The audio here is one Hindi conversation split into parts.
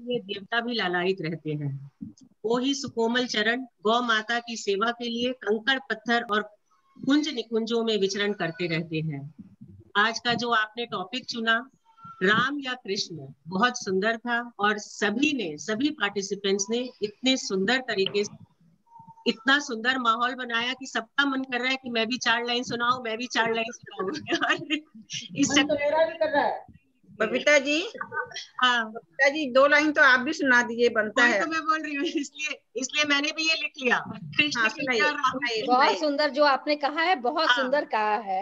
लिए देवता भी लालायित रहते हैं। वो ही सुकोमल चरण गौ माता की सेवा के लिए कंकड़ पत्थर और कुंज निकुंजों में विचरण करते रहते हैं। आज का जो आपने टॉपिक चुना, राम या कृष्ण, बहुत सुंदर था और सभी पार्टिसिपेंट्स ने इतने सुंदर तरीके से इतना सुंदर माहौल बनाया कि सबका मन कर रहा है कि मैं भी 4 लाइन सुनाऊं, मैं भी 4 लाइन सुनाऊं। इस मन तो चक्कर मेरा भी कर रहा है। बबीता जी, हाँ, बबीता जी 2 लाइन तो आप भी सुना दीजिए, बनता वही है। तो मैं बोल रही हूँ, इसलिए मैंने भी ये लिख लिया, कृष्ण हाँ, के लिए सुनाइए और राम सुनाइए के लिए। बहुत सुंदर जो आपने कहा है, बहुत हाँ। सुंदर कहा है।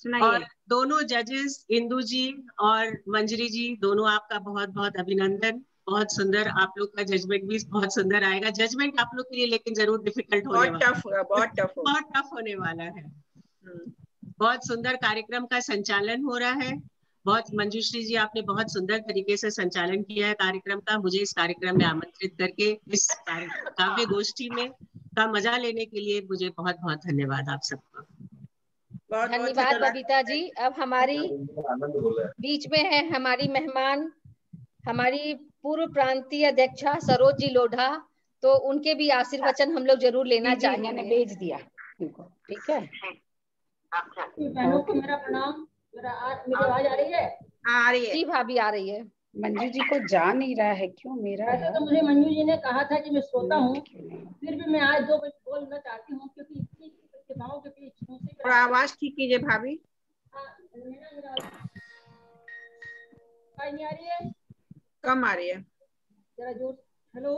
सुनाइए। और दोनों जजेस इंदु जी और मंजरी जी, दोनों आपका बहुत बहुत अभिनंदन। बहुत सुंदर, आप लोग का जजमेंट भी बहुत सुंदर आएगा। जजमेंट आप लोग के लिए लेकिन जरूर डिफिकल्ट होने बहुत वाला टफ होगा, बहुत टफ होगा। बहुत टफ होने वाला है। बहुत सुंदर कार्यक्रम का संचालन हो रहा है। बहुत, मंजूश्री जी आपने बहुत सुंदर तरीके से संचालन किया है कार्यक्रम का। मुझे इस कार्यक्रम में आमंत्रित करके इस काव्य गोष्ठी में का मजा लेने के लिए मुझे बहुत बहुत धन्यवाद आप सबका। धन्यवाद बबीता जी। अब हमारी बीच में है हमारी मेहमान, हमारी पूर्व प्रांतीय अध्यक्षा सरोज जी लोढ़ा, तो उनके भी आशीर्वचन हम लोग जरूर लेना चाहेंगे। मैंने भेज दिया उनको, ठीक है। बहनों को मेरा प्रणाम। मेरी आवाज आ रही है? आ रही है जी भाभी, आ रही है। मंजू जी को जा नहीं रहा है क्यों? मेरा वैसे तो मुझे मंजू जी ने कहा था कि मैं श्रोता हूँ, फिर भी मैं आज 2 मिनट बोलना चाहती हूँ, क्योंकि इतनी प्रतिभाओं के बीच मुझसे थोड़ा आवाज ठीक कीजिए भाभी। आवाज नहीं आ रही है? कम आ रही है। जरा जोर। हेलो।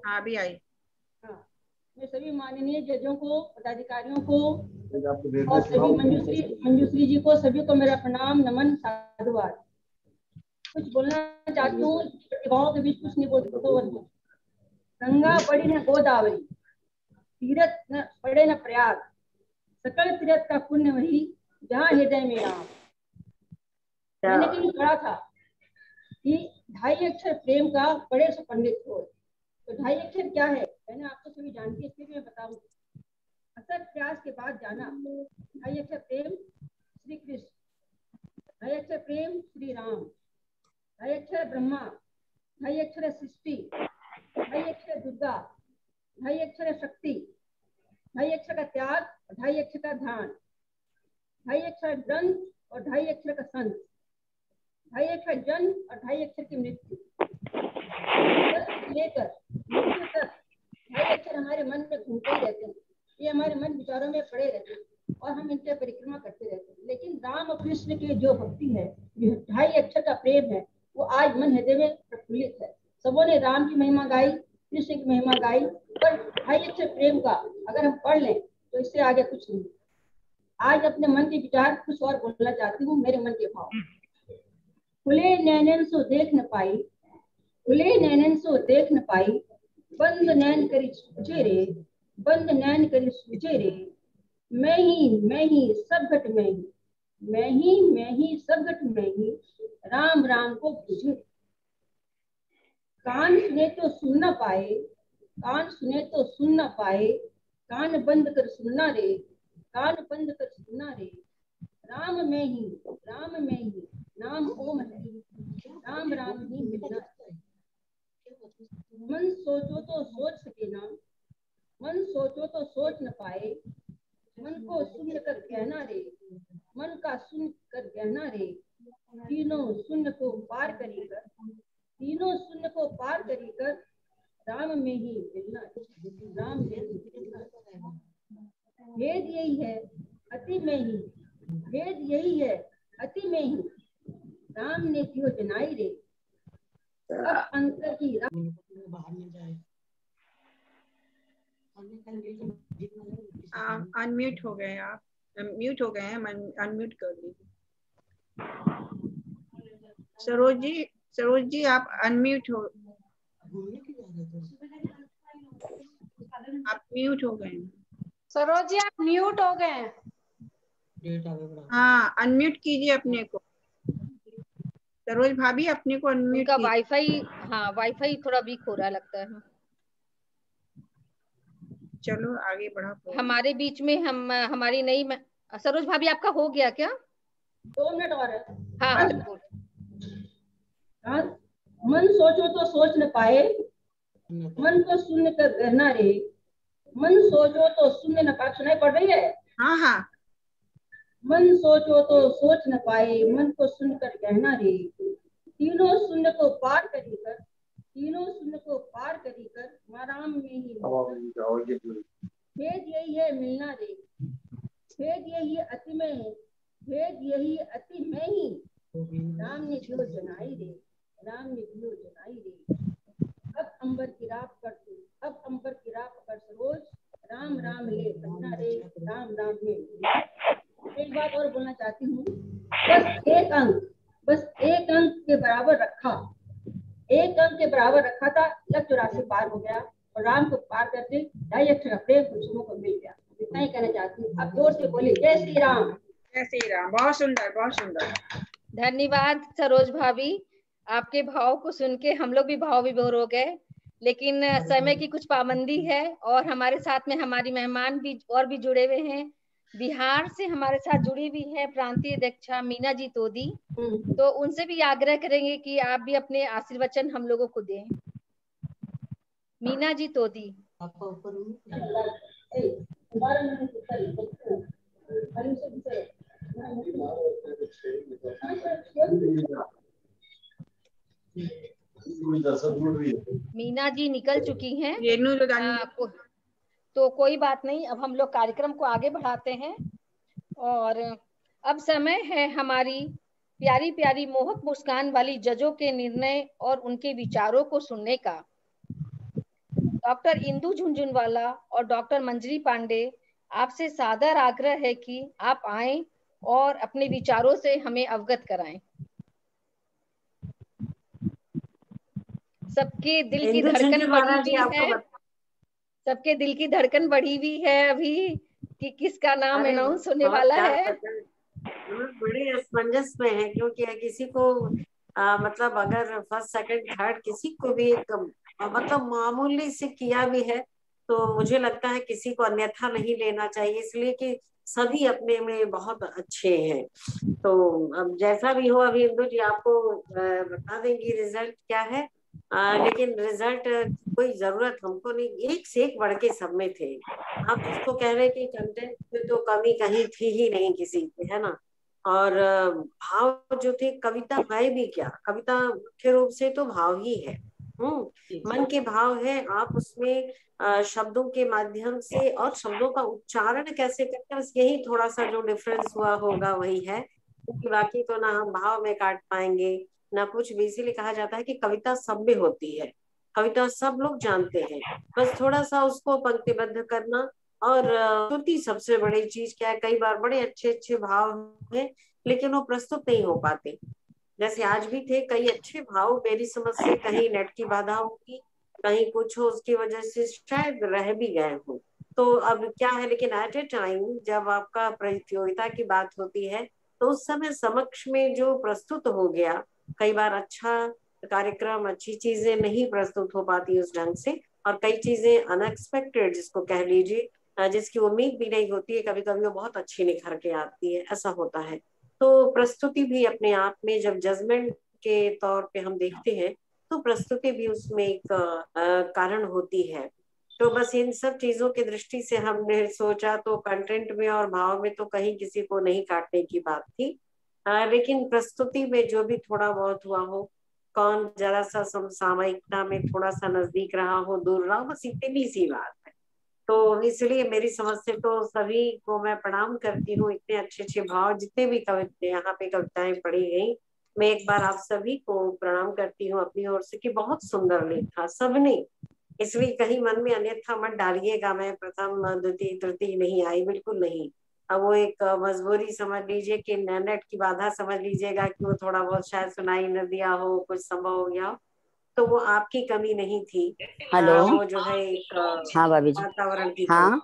हाँ, अभी आई। हाँ, मैं सभी माननीय जजों को, पदाधिकारियों को और सभी मंजूश्री जी को, सभी को मेरा प्रणाम, नमन, साधुवाद। कुछ बोलना चाहती हूँ, प्रतिभाओं के बीच कुछ नहीं बोलती। गंगा पड़ी न गोदावरी, तीरथ न पड़े न प्रयाग, सकल तीरथ का पुण्य वही, जहाँ हृदय में राम। मैंने कहीं पढ़ा था कि 2.5 अक्षर प्रेम का बड़े से पंडित हो। तो 2.5 अक्षर क्या है, मैंने आपको सभी जानती है, इसलिए मैं बताऊं। अथक प्रयास के बाद जाना, 2.5 अक्षर प्रेम श्री कृष्ण, 2.5 अक्षर प्रेम श्री राम, 2.5 अक्षर ब्रह्मा, 2.5 अक्षर सृष्टि, 2.5 अक्षर दुर्गा, 2.5 अक्षर शक्ति, 2.5 अक्षर का त्याग, 2.5 अक्षर का ध्यान, 2.5 अक्षर ग्रंथ और 2.5 अक्षर का संत, 2.5 अक्षर जन्म और 2.5 अक्षर की मृत्यु, लेकर मृत्यु तक 2.5 अक्षर हमारे मन में घूमते ही रहते हैं। ये हमारे मन विचारों में पड़े रहते हैं और हम इनसे परिक्रमा करते रहते हैं। लेकिन राम और कृष्ण की जो भक्ति है, जो 2.5 अक्षर का प्रेम है, वो आज मन हृदय में प्रफुल्लित है। सबों ने राम की महिमा गाई, कृष्ण की महिमा गाई, पर 2.5 अक्षर प्रेम का अगर हम पढ़ लें तो इससे आगे कुछ नहीं। आज अपने मन के विचार कुछ और बोलना चाहती हूँ, मेरे मन के भाव। खुले नैनन सो देख न पाई, खुले नैनन सो देख न पाई, बंद नैन करी सूझे रे, बंद नैन करी सूझे रे, मैं ही सब घट में ही, मैं ही सब घट में ही, राम राम को पूजे। कान सुने तो सुन न पाए, कान सुने तो सुन न पाए, कान बंद कर सुनना रे, कान बंद कर सुनना रे, राम में ही नाम ओम है, राम राम ही मिलना। मन सोचो तो सोच सके ना, मन सोचो तो सोच न पाए, मन को सुन कर कहना रे, मन का सुन कर कहना रे, तीनों शून्य को पार करी कर, तीनों शून्य को पार करी कर, राम में ही मिलना, राम में ही मिलना। भेद यही है अति में ही, भेद यही है अति में ही, राम ने क्यों जनाई रे, अब अंतर की अनम्यूट हो गए आप, म्यूट हो गए हैं, अनम्यूट कर दीजिए। सरोज जी आप अनम्यूट हो, आप म्यूट हो गए हैं। सरोज जी आप म्यूट हो गए हैं। हाँ, अनम्यूट कीजिए अपने को। सरोज भाभी अपने को अनम्यूट उनका कीजिए। वाईफाई, हाँ वाईफाई थोड़ा वीक हो रहा लगता है। चलो आगे बढ़ा। हमारे बीच में हमारी नई सरोज भाभी आपका हो गया क्या? 2 मिनट और है। हाँ हाँ बोल। मन सोचो तो सोच न पाए, मन को शून्य कर रहना रे। मन सोचो तो शून्य न पाए, सुनाई पड़ रही है? हाँ हाँ। मन सोचो तो सोच न पाए, मन को शून्य कर कहना रे। तीनों शून्य को पार करी कर, तीनों शून्य को पार करी कर, माँ राम में ही मिलकर। भेद यही है मिलना रे, भेद यही अति में है, भेद यही अति में ही। राम ने दियो जनाई रे, राम ने दियो जनाई रे। अब अंबर की राख कर तू, अब अंबर की राख कर सरोज, राम राम ले कहना रे, राम राम ले। एक बात और बोलना चाहती हूँ, बस एक अंक के बराबर रखा, एक अंक के बराबर रखा था, लग 84 पार हो गया और राम को पार करके 2.5 अक्षर प्रेम खुशबू को मिल गया। इतना ही कहना चाहती हूँ। अब जोर से बोले जय श्री राम। जय श्री राम। बहुत सुंदर, बहुत सुंदर। धन्यवाद सरोज भाभी, आपके भाव को सुन के हम लोग भी भाव विभोर हो गए, लेकिन समय की कुछ पाबंदी है और हमारे साथ में हमारी मेहमान भी और भी जुड़े हुए हैं। बिहार से हमारे साथ जुड़ी हुई है प्रांतीय अध्यक्षा मीना जी तोदी, तो उनसे भी आग्रह करेंगे कि आप भी अपने आशीर्वचन हम लोगों को दें। मीना जी तोदी। मीना जी निकल चुकी हैं। तो कोई बात नहीं, अब हम लोग कार्यक्रम को आगे बढ़ाते हैं और अब समय है हमारी प्यारी प्यारी मोहक मुस्कान वाली जजों के निर्णय और उनके विचारों को सुनने का। डॉक्टर इंदु झुनझुनवाला और डॉक्टर मंजरी पांडे, आपसे सादर आग्रह है कि आप आएं और अपने विचारों से हमें अवगत कराएं। सबके दिल की धड़कन बढ़ी हुई है, सबके दिल की धड़कन बढ़ी हुई है अभी कि किसका नाम अनाउंस होने वाला है। बड़े असमंजस में है क्योंकि किसी को मतलब अगर फर्स्ट सेकंड थर्ड किसी को भी एक मतलब मामूली से किया भी है तो मुझे लगता है किसी को अन्यथा नहीं लेना चाहिए, इसलिए कि सभी अपने में बहुत अच्छे हैं। तो अब जैसा भी हो, अभी इंदु जी आपको बता देंगी रिजल्ट क्या है, लेकिन रिजल्ट कोई जरूरत हमको नहीं, एक से एक बढ़ के सब में थे। आप जिसको कह रहे हैं कि कंटेंट में तो कमी कहीं थी ही नहीं किसी की, है ना। और भाव जो थे, कविता है भी क्या, कविता मुख्य रूप से तो भाव ही है। मन के भाव है, आप उसमें शब्दों के माध्यम से और शब्दों का उच्चारण कैसे करते हैं, बस यही थोड़ा सा जो डिफरेंस हुआ होगा वही है, क्योंकि बाकी तो ना हम भाव में काट पाएंगे ना कुछ भी। इसीलिए कहा जाता है कि कविता सब में होती है, कविता सब लोग जानते हैं, बस थोड़ा सा उसको पंक्तिबद्ध करना। और स्तुति सबसे बड़ी चीज क्या है, कई बार बड़े अच्छे अच्छे भाव हैं लेकिन वो प्रस्तुत नहीं हो पाते। जैसे आज भी थे कई अच्छे भाव, मेरी समझ से कहीं नेट की बाधा होगी, कहीं कुछ हो, उसकी वजह से शायद रह भी गए हो। तो अब क्या है, लेकिन एट ए टाइम जब आपका प्रतियोगिता की बात होती है तो उस समय समक्ष में जो प्रस्तुत हो गया, कई बार अच्छा कार्यक्रम, अच्छी चीजें नहीं प्रस्तुत हो पाती उस ढंग से, और कई चीजें अनएक्सपेक्टेड जिसको कह लीजिए, जिसकी उम्मीद भी नहीं होती है, कभी कभी वो बहुत अच्छी निखर के आती है, ऐसा होता है। तो प्रस्तुति भी अपने आप में जब जजमेंट के तौर पे हम देखते हैं तो प्रस्तुति भी उसमें एक कारण होती है। तो बस इन सब चीजों की दृष्टि से हमने सोचा, तो कंटेंट में और भाव में तो कहीं किसी को नहीं काटने की बात थी, लेकिन प्रस्तुति में जो भी थोड़ा बहुत हुआ हो, कौन जरा सा समसामयिकता में थोड़ा सा नजदीक रहा हो, दूर रहा हो, बस इतनी सी बात है। तो इसलिए मेरी समझ से तो सभी को मैं प्रणाम करती हूँ, इतने अच्छे अच्छे भाव, जितने भी कविता यहाँ पे कविताएं पढ़ी गई, मैं एक बार आप सभी को प्रणाम करती हूँ अपनी ओर से कि बहुत सुंदर लिखा सबने। इसलिए कहीं मन में अन्यथा मत डालिएगा, मैं प्रथम द्वितीय तृतीय नहीं आई, बिल्कुल नहीं। अब वो एक मजबूरी समझ लीजिए कि नेट की बाधा समझ लीजिएगा कि वो थोड़ा बहुत शायद सुनाई न दिया हो, कुछ संभव हो गया हो, तो वो आपकी कमी नहीं थी। हेलो, वो जो है एक हाँ भाभी जी, वातावरण की हाँ,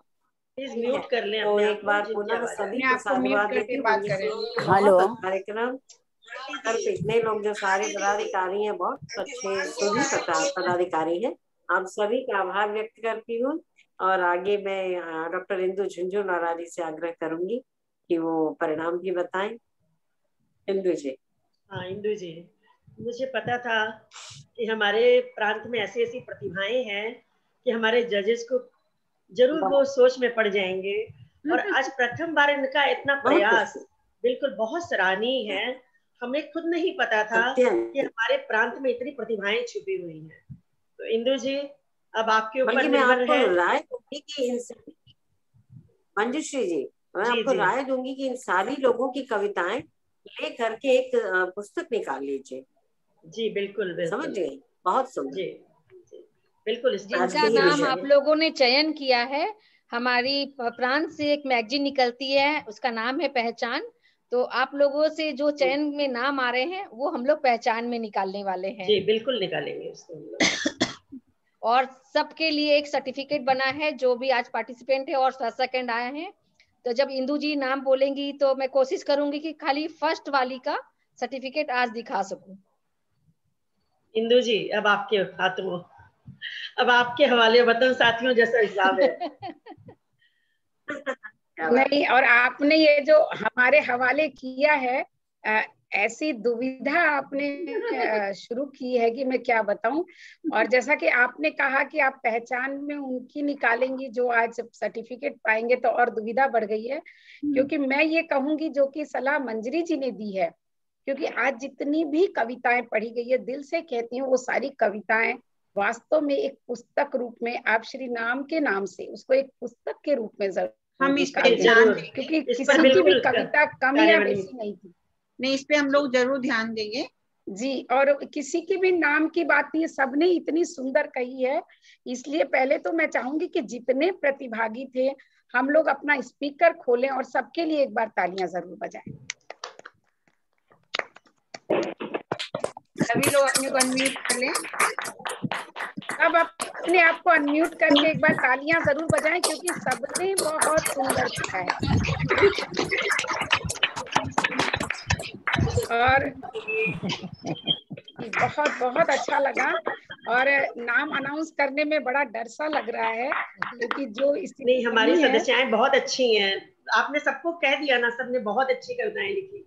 प्लीज म्यूट कर लें तो एक बार पुनः सभी को आपको म्यूट साधुवाद करके देती बात हूँ। करें। हेलो, कार्यक्रम पर इतने लोग जो सारे पदाधिकारी हैं, बहुत अच्छे सभी पदाधिकारी हैं, आप सभी का आभार व्यक्त करती हूँ। और आगे मैं डॉक्टर इंदु झुनझुनवाला जी से आग्रह करूंगी कि वो परिणाम भी बताएं। इंदु जी। हाँ इंदु जी, मुझे पता था कि हमारे प्रांत में ऐसी ऐसी प्रतिभाएं हैं कि हमारे जजेस को जरूर वो सोच में पड़ जाएंगे। और आज प्रथम बार इनका इतना प्रयास बिल्कुल बहुत सराहनीय है। हमें खुद नहीं पता था कि हमारे प्रांत में इतनी प्रतिभाएं छुपी हुई हैं। तो इंदु जी, अब आपके ऊपर निर्भर है। राय दूंगी कि मंजुश्री जी, मैं आपको राय दूंगी कि इन सारी लोगों की कविताएं ले करके एक पुस्तक निकाल लीजिए। जी बिल्कुल, समझ गए? बहुत सुंदर। जी बिल्कुल। जिनका नाम आप लोगों ने चयन किया है, हमारी प्रांत से एक मैगजीन निकलती है, उसका नाम है पहचान। तो आप लोगों से जो चयन में नाम आ रहे हैं वो हम लोग पहचान में निकालने वाले हैं। जी बिल्कुल निकालेंगे उसको। और सबके लिए एक सर्टिफिकेट बना है, जो भी आज पार्टिसिपेंट है और फर्स्ट सेकंड आए हैं। तो जब इंदु जी नाम बोलेंगी तो मैं कोशिश करूंगी कि खाली फर्स्ट वाली का सर्टिफिकेट आज दिखा सकूं। इंदु जी, अब आपके हाथों, अब आपके हवाले वतन साथियों जैसा हिसाब है। नहीं, और आपने ये जो हमारे हवाले किया है, ऐसी दुविधा आपने शुरू की है कि मैं क्या बताऊं। और जैसा कि आपने कहा कि आप पहचान में उनकी निकालेंगी जो आज सर्टिफिकेट पाएंगे, तो और दुविधा बढ़ गई है। क्योंकि मैं ये कहूंगी जो कि सलाह मंजरी जी ने दी है, क्योंकि आज जितनी भी कविताएं पढ़ी गई है, दिल से कहती हूँ वो सारी कविताएं वास्तव में एक पुस्तक रूप में, आप श्री नाम के नाम से उसको एक पुस्तक के रूप में हम इस पे ध्यान देंगे, क्योंकि किसी की भी कविता कम या बेसी नहीं थी। नहीं, इस पे हम लोग जरूर ध्यान देंगे जी। और किसी की भी नाम की बात नहीं, सबने इतनी सुंदर कही है। इसलिए पहले तो मैं चाहूंगी कि जितने प्रतिभागी थे, हम लोग अपना स्पीकर खोलें और सबके लिए एक बार तालियां जरूर बजाएं। सभी लोग अपने को अनम्यूट कर लें। अब अपने आप को अनम्यूट करके एक बार तालियां जरूर बजाएं, क्योंकि सबने बहुत सुंदर लिखा है। और बहुत बहुत अच्छा लगा। और नाम अनाउंस करने में बड़ा डर सा लग रहा है, क्योंकि जो नहीं, हमारी सदस्याएं बहुत अच्छी हैं। आपने सबको कह दिया ना, सबने बहुत अच्छी कविताएं लिखी।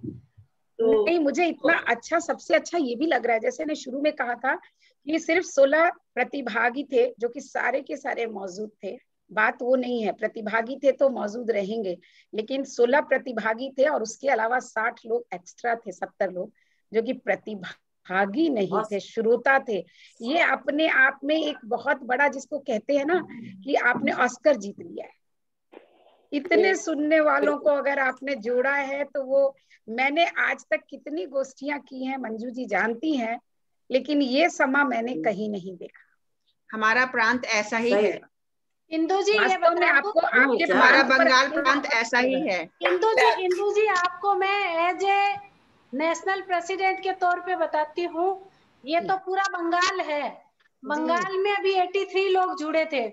तो नहीं, मुझे इतना अच्छा, सबसे अच्छा ये भी लग रहा है, जैसे ने शुरू में कहा था कि सिर्फ 16 प्रतिभागी थे जो कि सारे के सारे मौजूद थे। बात वो नहीं है, प्रतिभागी थे तो मौजूद रहेंगे, लेकिन 16 प्रतिभागी थे और उसके अलावा 60 लोग एक्स्ट्रा थे, 70 लोग जो कि प्रतिभागी नहीं थे, श्रोता थे। ये अपने आप में एक बहुत बड़ा, जिसको कहते हैं ना कि आपने ऑस्कर जीत लिया है। इतने सुनने वालों को अगर आपने जोड़ा है तो वो, मैंने आज तक कितनी गोष्ठियां की हैं, मंजू जी जानती हैं, लेकिन ये समा मैंने कहीं नहीं देखा। हमारा प्रांत ऐसा ही है इंदु जी, ये वास्तव में आपको, आपके हमारा बंगाल प्रांत ऐसा ही है। इंदु जी आपको मैं एज ए नेशनल प्रेसिडेंट के तौर पे बताती हूँ, ये तो पूरा बंगाल है। बंगाल में अभी 83 लोग जुड़े थे।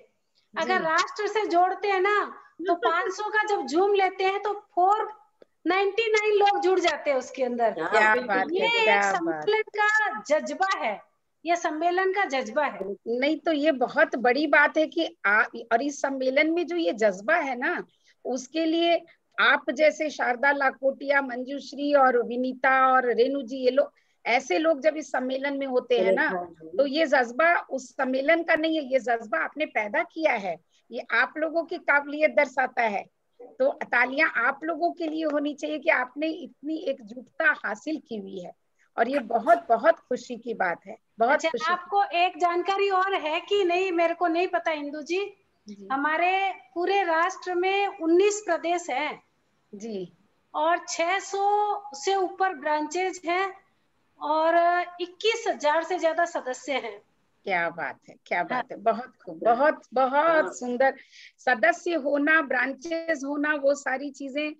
अगर राष्ट्र से जोड़ते हैं ना तो 500 का जब झूम लेते हैं तो 499 लोग जुड़ जाते हैं उसके अंदर। क्या बात ये है, एक सम्मेलन का जज्बा है, ये सम्मेलन का जज्बा है। नहीं तो ये बहुत बड़ी बात है कि और इस सम्मेलन में जो ये जज्बा है ना, उसके लिए आप जैसे शारदा लाखोटिया, मंजूश्री और विनीता और रेणु जी, ये लोग, ऐसे लोग जब इस सम्मेलन में होते हैं ना, तो ये जज्बा उस सम्मेलन का नहीं है, ये जज्बा आपने पैदा किया है, ये आप लोगों की काबिलियत दर्शाता है। तो तालियां आप लोगों के लिए होनी चाहिए कि आपने इतनी एकजुटता हासिल की हुई है, और ये बहुत बहुत खुशी की बात है। बहुत खुशी। आपको एक जानकारी और है कि नहीं, मेरे को नहीं पता इंदु जी, हमारे पूरे राष्ट्र में 19 प्रदेश हैं जी, और 600 से ऊपर ब्रांचेज हैं और 21,000 से ज्यादा सदस्य हैं। क्या बात है, क्या बात है, बहुत खूब, बहुत बहुत सुंदर। सदस्य होना, ब्रांचेस होना, वो सारी चीजें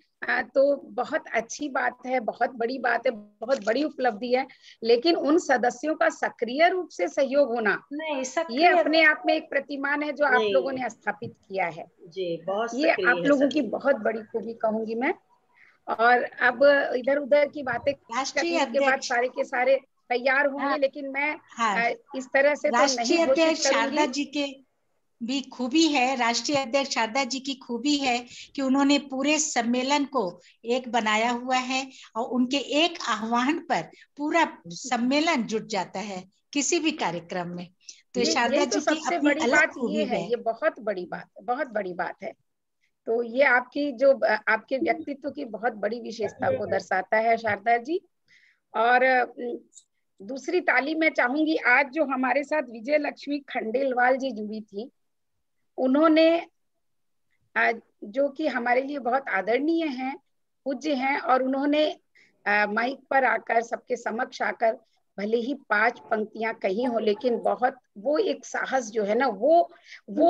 तो बहुत अच्छी बात है, बहुत बड़ी बात है, बहुत बड़ी उपलब्धि है। लेकिन उन सदस्यों का सक्रिय रूप से सहयोग होना, ये अपने आप में एक प्रतिमान है जो आप लोगों ने स्थापित किया है। जी, बहुत ये आप लोगों की बहुत बड़ी खूबी कहूंगी मैं। और अब इधर उधर की बातें करने के बाद सारे के सारे तैयार होंगे, लेकिन मैं इस तरह से तो नहीं घोषित करूंगी। शारदा जी के भी खूबी है, राष्ट्रीय अध्यक्ष शारदा जी की खूबी है कि उन्होंने पूरे सम्मेलन को एक बनाया हुआ है और उनके एक आह्वान पर पूरा सम्मेलन जुट जाता है किसी भी कार्यक्रम में। तो शारदा जी की अपनी अलग खूबी है। ये बहुत बड़ी बात है, बहुत बड़ी बात है। तो ये आपकी जो आपके व्यक्तित्व की बहुत बड़ी विशेषता को दर्शाता है शारदा जी। और दूसरी ताली मैं चाहूंगी, आज जो हमारे साथ विजय लक्ष्मी खंडेलवाल जी जुड़ी थी, उन्होंने जो कि हमारे लिए बहुत आदरणीय हैं, पूज्य हैं, और उन्होंने माइक पर आकर सबके समक्ष आकर भले ही 5 पंक्तियां कही हो, लेकिन बहुत वो एक साहस जो है ना, वो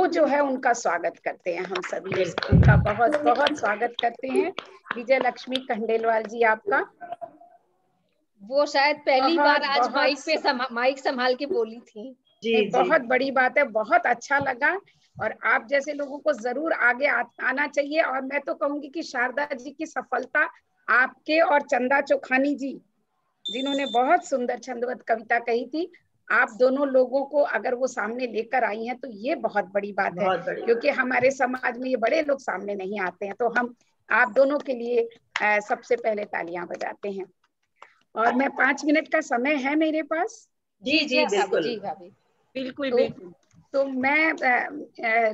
जो है उनका स्वागत करते हैं हम सभी, उनका बहुत बहुत स्वागत करते हैं। विजय लक्ष्मी खंडेलवाल जी आपका। वो शायद पहली बार आज माइक संभाल के बोली थी। जी, बहुत बड़ी बात है, बहुत अच्छा लगा। और आप जैसे लोगों को जरूर आगे आना चाहिए। और मैं तो कहूंगी कि शारदा जी की सफलता आपके और चंदा चोखानी जी, जिन्होंने बहुत सुंदर छंदबद्ध कविता कही थी, आप दोनों लोगों को अगर वो सामने लेकर आई हैं तो ये बहुत बड़ी बात है, क्योंकि हमारे समाज में ये बड़े लोग सामने नहीं आते हैं। तो हम आप दोनों के लिए सबसे पहले तालियां बजाते हैं। और मैं 5 मिनट का समय है मेरे पास। जी जी बिल्कुल जी भाभी, बिल्कुल बिल्कुल। तो मैं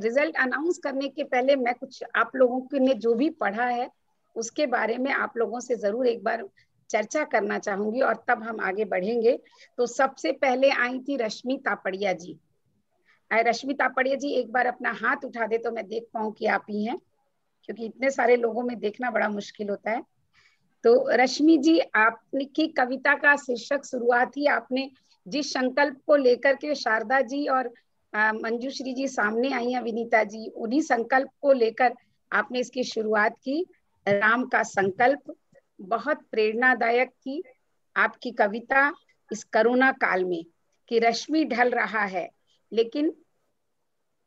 रिजल्ट अनाउंस करने के पहले मैं कुछ आप लोगों ने जो भी पढ़ा है उसके बारे में आप लोगों से जरूर एक बार चर्चा करना चाहूंगी, और तब हम आगे बढ़ेंगे। तो सबसे पहले आई थी रश्मि तापड़िया जी। रश्मि तापड़िया जी एक बार अपना हाथ उठा दे तो मैं देख पाऊं कि आप ही हैं, क्योंकि इतने सारे लोगों में देखना बड़ा मुश्किल होता है। तो रश्मि जी, आपकी कविता का शीर्षक शुरुआत ही आपने जिस संकल्प को लेकर के शारदा जी और मंजूश्री जी सामने आई हैं, विनीता जी, उन्हीं संकल्प को लेकर आपने इसकी शुरुआत की। राम का संकल्प बहुत प्रेरणादायक थी आपकी कविता इस कोरोना काल में, कि रश्मि ढल रहा है लेकिन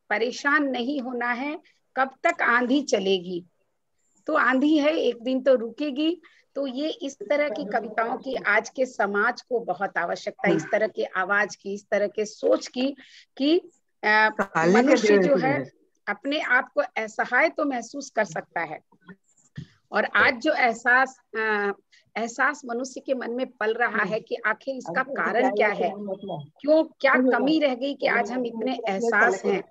परेशान नहीं होना है, कब तक आंधी चलेगी, तो आंधी है एक दिन तो रुकेगी। तो ये इस तरह की कविताओं की आज के समाज को बहुत आवश्यकता है, इस तरह की आवाज की, इस तरह के सोच की, कि मनुष्य जो है अपने आप को असहाय तो महसूस कर सकता है। और आज जो एहसास मनुष्य के मन में पल रहा है कि आखिर इसका कारण क्या है, क्यों, क्या कमी रह गई कि आज हम इतने एहसास हैं,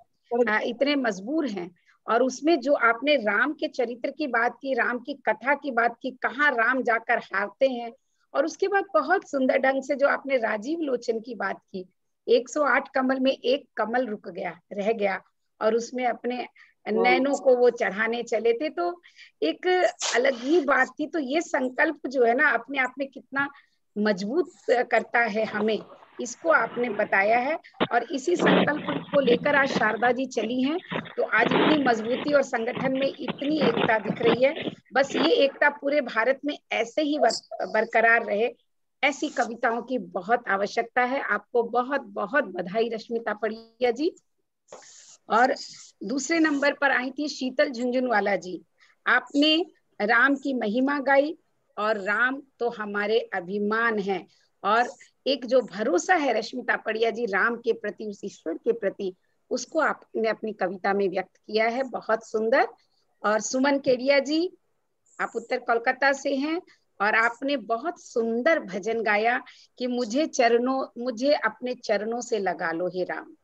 इतने मजबूर हैं। और उसमें जो आपने राम के चरित्र की बात की, राम की कथा की बात की, कहाँ राम जाकर हारते हैं, और उसके बाद बहुत सुंदर ढंग से जो आपने राजीव लोचन की बात की, 108 कमल में एक कमल रह गया और उसमें अपने नैनों को वो चढ़ाने चले थे, तो एक अलग ही बात थी। तो ये संकल्प जो है ना अपने आप में कितना मजबूत करता है हमें, इसको आपने बताया है। और इसी संकल्प को लेकर आज शारदा जी चली हैं, तो आज इतनी मजबूती और संगठन में इतनी एकता दिख रही है। बस ये एकता पूरे भारत में ऐसे ही बरकरार रहे, ऐसी कविताओं की बहुत आवश्यकता है। आपको बहुत बहुत बधाई रश्मि तापड़िया जी। और दूसरे नंबर पर आई थी शीतल झुंझुनवाला जी। आपने राम की महिमा गाई, और राम तो हमारे अभिमान है, और एक जो भरोसा है रश्मि तापड़िया जी राम के प्रति, उस ईश्वर के प्रति, उसको आपने अपनी कविता में व्यक्त किया है, बहुत सुंदर। और सुमन केडिया जी, आप उत्तर कोलकाता से हैं, और आपने बहुत सुंदर भजन गाया कि मुझे अपने चरणों से लगा लो हे राम,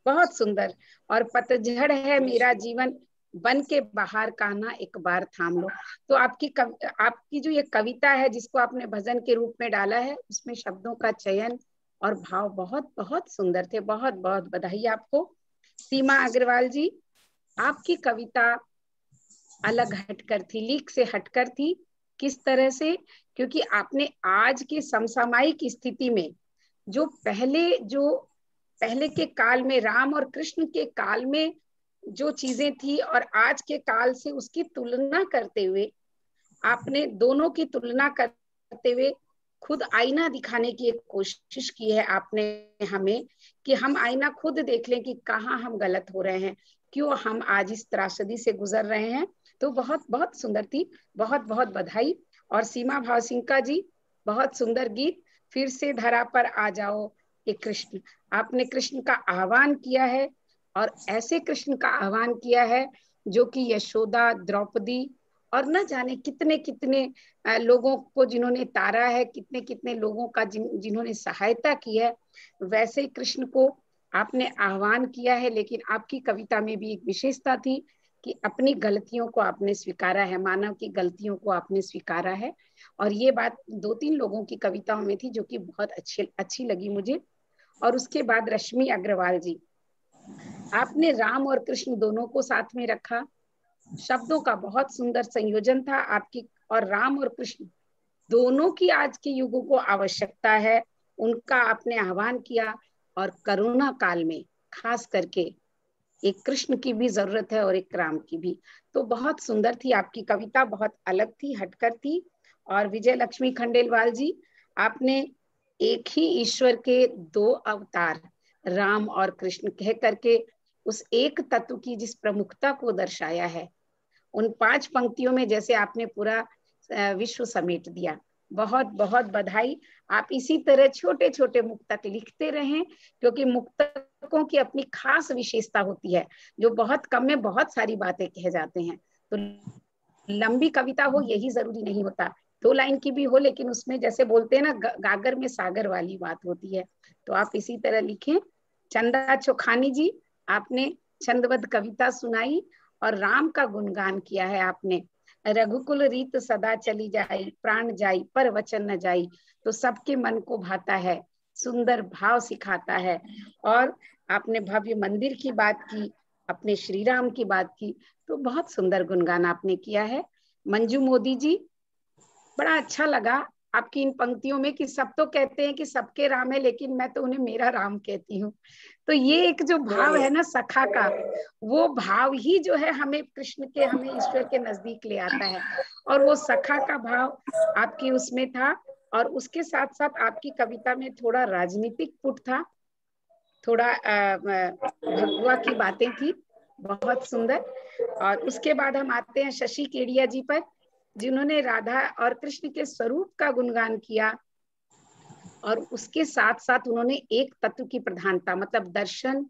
बहुत सुंदर। और पतझड़ है मेरा जीवन, बन के बाहर कान्हा एक बार थाम लो। तो आपकी जो ये कविता है जिसको आपने भजन के रूप में डाला है, उसमें शब्दों का चयन और भाव बहुत बहुत सुंदर थे। बहुत बहुत बधाई आपको। सीमा अग्रवाल जी, आपकी कविता अलग हटकर थी, लीक से हटकर थी। किस तरह से? क्योंकि आपने आज के समसामयिक स्थिति में जो पहले के काल में राम और कृष्ण के काल में जो चीजें थी और आज के काल से उसकी तुलना करते हुए, आपने दोनों की तुलना करते हुए खुद आईना दिखाने की एक कोशिश की है आपने हमें, कि हम आईना खुद देख लें कि कहाँ हम गलत हो रहे हैं, क्यों हम आज इस त्रासदी से गुजर रहे हैं। तो बहुत बहुत सुंदर थी, बहुत बहुत बधाई। और सीमा भावसिंका जी, बहुत सुंदर गीत, फिर से धरा पर आ जाओ ये कृष्ण। आपने कृष्ण का आह्वान किया है, और ऐसे कृष्ण का आह्वान किया है जो कि यशोदा, द्रौपदी और न जाने कितने कितने लोगों को जिन्होंने तारा है, कितने कितने लोगों का जिन्होंने सहायता की है, वैसे कृष्ण को आपने आह्वान किया है। लेकिन आपकी कविता में भी एक विशेषता थी कि अपनी गलतियों को आपने स्वीकारा है, मानव की गलतियों को आपने स्वीकारा है। और ये बात 2-3 लोगों की कविताओं में थी जो कि बहुत अच्छी लगी मुझे। और उसके बाद रश्मि अग्रवाल जी, आपने राम और कृष्ण दोनों को साथ में रखा। शब्दों का बहुत सुंदर संयोजन था आपकी। और राम और कृष्ण दोनों की आज के युगों को आवश्यकता है, उनका आपने आह्वान किया। और कोरोना काल में खास करके एक कृष्ण की भी जरूरत है और एक राम की भी। तो बहुत सुंदर थी आपकी कविता, बहुत अलग थी, हटकर थी। और विजय लक्ष्मी खंडेलवाल जी, आपने एक ही ईश्वर के 2 अवतार राम और कृष्ण कह करके उस एक तत्व की जिस प्रमुखता को दर्शाया है, उन 5 पंक्तियों में जैसे आपने पूरा विश्व समेट दिया। बहुत बहुत बधाई। आप इसी तरह छोटे छोटे मुक्तक लिखते रहें, क्योंकि मुक्तकों की अपनी खास विशेषता होती है, जो बहुत कम में बहुत सारी बातें कह जाते हैं। तो लंबी कविता हो यही जरूरी नहीं होता, 2 लाइन की भी हो, लेकिन उसमें जैसे बोलते हैं ना, गागर में सागर वाली बात होती है। तो आप इसी तरह लिखें। चंदा चोखानी जी, आपने छंदबद्ध कविता सुनाई और राम का गुणगान किया है आपने। रघुकुल रीत सदा चली जाई, प्राण जाई पर वचन न जाई। तो सबके मन को भाता है, सुंदर भाव सिखाता है। और आपने भव्य मंदिर की बात की, अपने श्री राम की बात की। तो बहुत सुंदर गुणगान आपने किया है। मंजू मोदी जी, बड़ा अच्छा लगा आपकी इन पंक्तियों में कि सब तो कहते हैं कि सबके राम है, लेकिन मैं तो उन्हें मेरा राम कहती हूँ। तो ये एक जो भाव है ना सखा का, वो भाव ही जो है हमें कृष्ण के, हमें ईश्वर के नजदीक ले आता है। और वो सखा का भाव आपकी उसमें था। और उसके साथ साथ आपकी कविता में थोड़ा राजनीतिक पुट था, थोड़ा भगवा की बातें थी, बहुत सुंदर। और उसके बाद हम आते हैं शशि केडिया जी पर, जिन्होंने राधा और कृष्ण के स्वरूप का गुणगान किया। और उसके साथ साथ उन्होंने एक तत्व की प्रधानता, मतलब दर्शन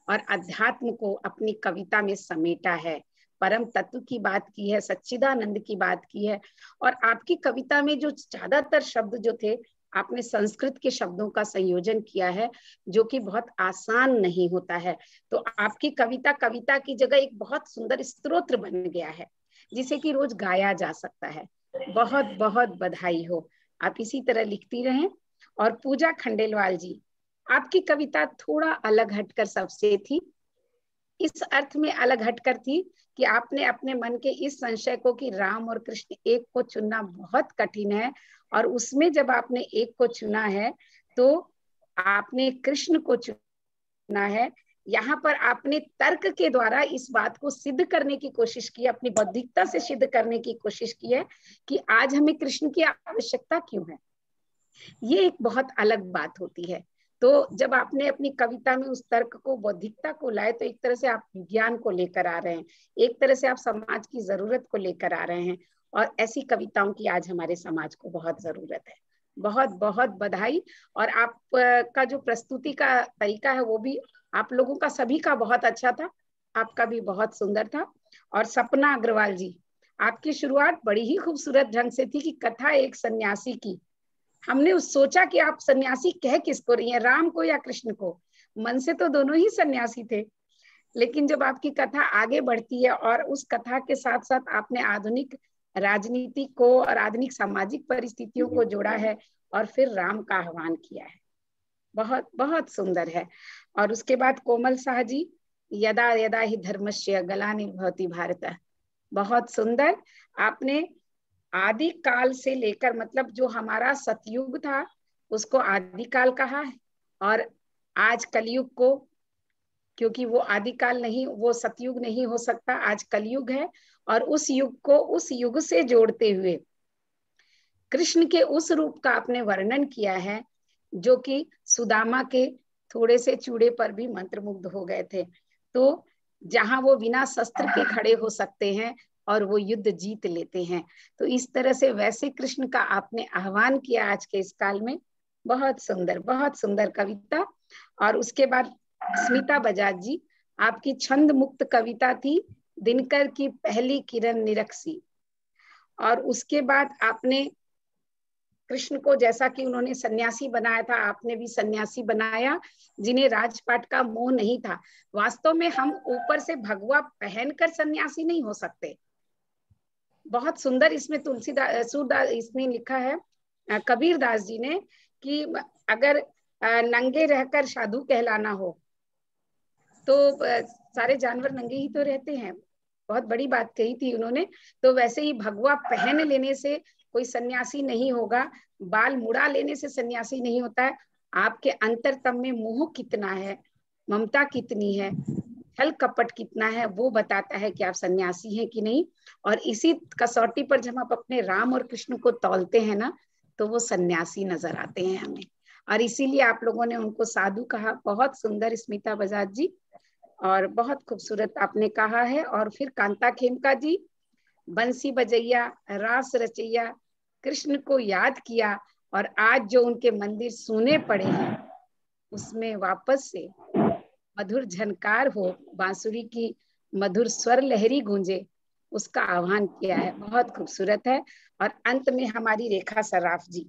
और अध्यात्म को अपनी कविता में समेटा है, परम तत्व की बात की है, सच्चिदानंद की बात की है। और आपकी कविता में जो ज्यादातर शब्द जो थे, आपने संस्कृत के शब्दों का संयोजन किया है, जो कि बहुत आसान नहीं होता है। तो आपकी कविता कविता की जगह एक बहुत सुंदर स्तोत्र बन गया है, जिसे कि रोज गाया जा सकता है। बहुत बहुत बधाई हो, आप इसी तरह लिखती रहें। और पूजा खंडेलवाल जी, आपकी कविता थोड़ा अलग हटकर सबसे थी। इस अर्थ में अलग हटकर थी कि आपने अपने मन के इस संशय को कि राम और कृष्ण एक को चुनना बहुत कठिन है, और उसमें जब आपने एक को चुना है तो आपने कृष्ण को चुना है। यहाँ पर आपने तर्क के द्वारा इस बात को सिद्ध करने की कोशिश की, अपनी बौद्धिकता से सिद्ध करने की कोशिश की है कि आज हमें कृष्ण की आवश्यकता क्यों है। ये एक बहुत अलग बात होती है। तो जब आपने अपनी कविता में उस तर्क को, बौद्धिकता को लाए, तो एक तरह से आप विज्ञान को लेकर आ रहे हैं, एक तरह से आप समाज की जरूरत को लेकर आ रहे हैं। और ऐसी कविताओं की आज हमारे समाज को बहुत जरूरत है। बहुत बहुत बधाई। और आप का जो प्रस्तुति का तरीका है वो भी आप लोगों का सभी का बहुत अच्छा था, आपका भी बहुत सुंदर था। और सपना अग्रवाल जी, आपकी शुरुआत बड़ी ही खूबसूरत ढंग से थी कि कथा एक सन्यासी की। हमने सोचा कि आप सन्यासी कह किसको रही हैं, राम को या कृष्ण को। मन से तो दोनों ही सन्यासी थे, लेकिन जब आपकी कथा आगे बढ़ती है और उस कथा के साथ साथ आपने आधुनिक राजनीति को और आधुनिक सामाजिक परिस्थितियों को जोड़ा है और फिर राम का आह्वान किया है, बहुत बहुत सुंदर है। और उसके बाद कोमल शाह जी, यदा यदा ही धर्मस्य ग्लानिर्भवति भारत, बहुत सुंदर। आपने आदि काल से लेकर, मतलब जो हमारा सतयुग था उसको आदिकाल कहा है, और आज कलयुग को, क्योंकि वो आदिकाल नहीं, वो सतयुग नहीं हो सकता, आज कलयुग है। और उस युग को उस युग से जोड़ते हुए कृष्ण के उस रूप का आपने वर्णन किया है जो कि सुदामा के थोड़े से चूड़े पर भी मंत्रमुग्ध हो गए थे। तो जहां वो बिना शस्त्र के खड़े हो सकते हैं और वो युद्ध जीत लेते हैं, तो इस तरह से वैसे कृष्ण का आपने आह्वान किया आज के इस काल में। बहुत सुंदर कविता। और उसके बाद स्मिता बजाज जी, आपकी छंद मुक्त कविता थी दिनकर की पहली किरण निरक्षी। और उसके बाद आपने कृष्ण को, जैसा कि उन्होंने सन्यासी बनाया था, आपने भी सन्यासी बनाया, जिन्हें राजपाट का मोह नहीं था। वास्तव में हम ऊपर से भगवा पहनकर सन्यासी नहीं हो सकते। बहुत सुंदर इसमें तुलसीदास सूरदास इसमें लिखा है कबीर दास जी ने कि अगर नंगे रहकर साधु कहलाना हो तो सारे जानवर नंगे ही तो रहते हैं। बहुत बड़ी बात कही थी उन्होंने। तो वैसे ही भगवा पहन लेने से कोई सन्यासी नहीं होगा, बाल मुड़ा लेने से सन्यासी नहीं होता है। आपके अंतरतम में मोह कितना है, ममता कितनी है, छल कपट कितना है, वो बताता है कि आप सन्यासी हैं कि नहीं। और इसी कसौटी पर जब आप अपने राम और कृष्ण को तौलते हैं ना, तो वो सन्यासी नजर आते हैं हमें। और इसीलिए आप लोगों ने उनको साधु कहा। बहुत सुंदर स्मिता बजाज जी, और बहुत खूबसूरत आपने कहा है। और फिर कांता खेमका जी, बंसी बजैया, रास रचैया, कृष्ण को याद किया, और आज जो उनके मंदिर सूने पड़े हैं उसमें वापस से मधुर झनकार हो, बांसुरी की मधुर स्वर लहरी गूंजे, उसका आह्वान किया है। बहुत खूबसूरत है। और अंत में हमारी रेखा सराफ जी,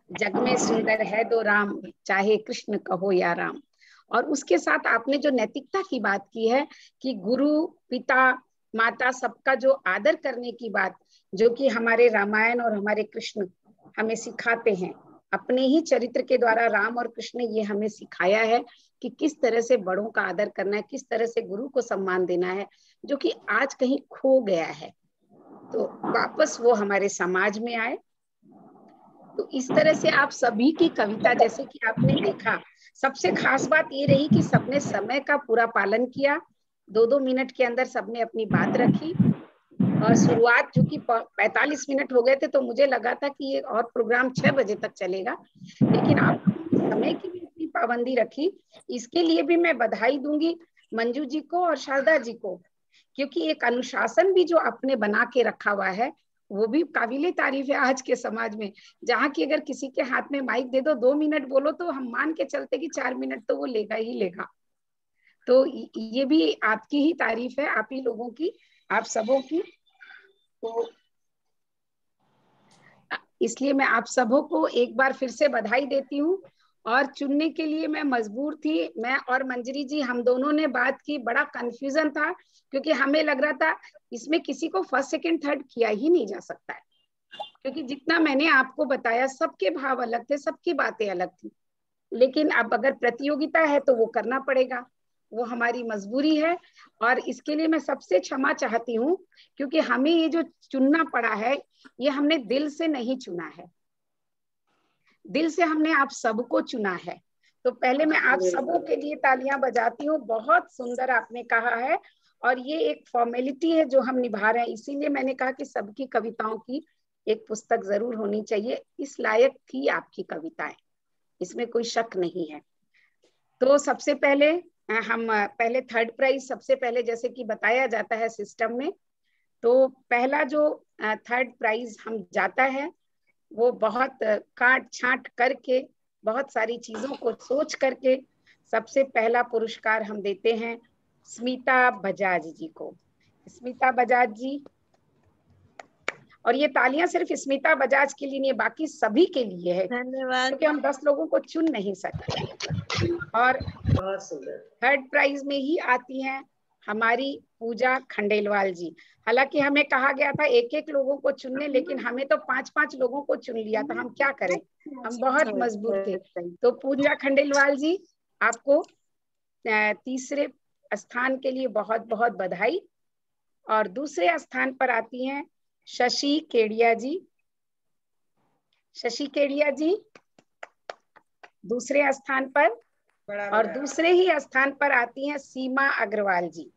जग में सुंदर है दो राम, चाहे कृष्ण कहो या राम। और उसके साथ आपने जो नैतिकता की बात की है कि गुरु, पिता, माता सबका जो आदर करने की बात, जो कि हमारे रामायण और हमारे कृष्ण हमें सिखाते हैं, अपने ही चरित्र के द्वारा राम और कृष्ण ने ये हमें सिखाया है कि किस तरह से बड़ों का आदर करना है, किस तरह से गुरु को सम्मान देना है, जो कि आज कहीं खो गया है। तो वापस वो हमारे समाज में आए। तो इस तरह से आप सभी की कविता, जैसे कि आपने देखा, सबसे खास बात ये रही कि सबने समय का पूरा पालन किया। 2-2 मिनट के अंदर सबने अपनी बात रखी। और शुरुआत जो कि 45 मिनट हो गए थे, तो मुझे लगा था कि ये और प्रोग्राम 6 बजे तक चलेगा, लेकिन आप समय की भी इतनी पाबंदी रखी, इसके लिए भी मैं बधाई दूंगी मंजू जी को और शारदा जी को, क्योंकि एक अनुशासन भी जो आपने बना के रखा हुआ है वो भी काबिले तारीफ है आज के समाज में, जहाँ की अगर किसी के हाथ में माइक दे दो 2 मिनट बोलो तो हम मान के चलते कि 4 मिनट तो वो लेगा ही लेगा। तो ये भी आपकी ही तारीफ है, आप ही लोगों की, आप सबों की। तो इसलिए मैं आप सबों को एक बार फिर से बधाई देती हूँ। और चुनने के लिए मैं मजबूर थी, मैं और मंजरी जी हम दोनों ने बात की, बड़ा कंफ्यूजन था, क्योंकि हमें लग रहा था इसमें किसी को फर्स्ट सेकंड थर्ड किया ही नहीं जा सकता है, क्योंकि जितना मैंने आपको बताया सबके भाव अलग थे, सबकी बातें अलग थी। लेकिन अब अगर प्रतियोगिता है तो वो करना पड़ेगा, वो हमारी मजबूरी है। और इसके लिए मैं सबसे क्षमा चाहती हूँ, क्योंकि हमें ये जो चुनना पड़ा है ये हमने दिल से नहीं चुना है, दिल से हमने आप सबको चुना है। तो पहले मैं आप सबों के लिए तालियां बजाती हूँ। बहुत सुंदर आपने कहा है, और ये एक फॉर्मेलिटी है जो हम निभा रहे हैं। इसीलिए मैंने कहा कि सबकी कविताओं की एक पुस्तक जरूर होनी चाहिए, इस लायक थी आपकी कविताएं, इसमें कोई शक नहीं है। तो सबसे पहले हम पहले थर्ड प्राइज सबसे पहले जैसे कि बताया जाता है सिस्टम में, तो पहला जो थर्ड प्राइज हम जाता है वो बहुत काट छांट करके, बहुत सारी चीजों को सोच करके सबसे पहला पुरस्कार हम देते हैं स्मिता बजाज जी को। स्मिता बजाज जी, और ये तालियां सिर्फ स्मिता बजाज के लिए नहीं, बाकी सभी के लिए है, धन्यवाद, क्योंकि हम 10 लोगों को चुन नहीं सकते। और थर्ड प्राइज में ही आती हैं हमारी पूजा खंडेलवाल जी। हालांकि हमें कहा गया था एक एक लोगों को चुनने, लेकिन हमें तो 5-5 लोगों को चुन लिया था, हम क्या करें, हम बहुत मजबूत थे। तो पूजा खंडेलवाल जी, आपको तीसरे स्थान के लिए बहुत बहुत बधाई। और दूसरे स्थान पर आती हैं शशि केडिया जी। शशि केडिया जी दूसरे स्थान पर, और दूसरे ही स्थान पर आती हैं सीमा अग्रवाल जी।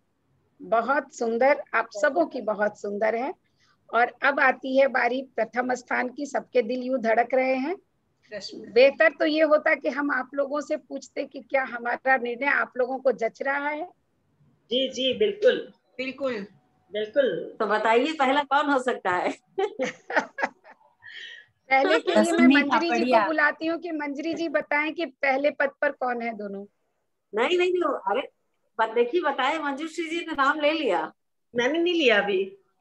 बहुत सुंदर, आप सबों की बहुत सुंदर है। और अब आती है बारी प्रथम स्थान की। सबके दिल यूं धड़क रहे हैं। बेहतर तो ये होता कि हम आप लोगों से पूछते कि क्या हमारा निर्णय आप लोगों को जच रहा है। जी जी बिल्कुल बिल्कुल बिल्कुल। तो बताइए पहला कौन हो सकता है? पहले के लिए मैं मंजरी जी को बुलाती हूँ कि मंजरी जी बताएं कि पहले पद पर कौन है दोनों। नहीं नहीं, अरे देखिए बताए मंजूश्री जी ने नाम ले लिया। मैंने नहीं लिया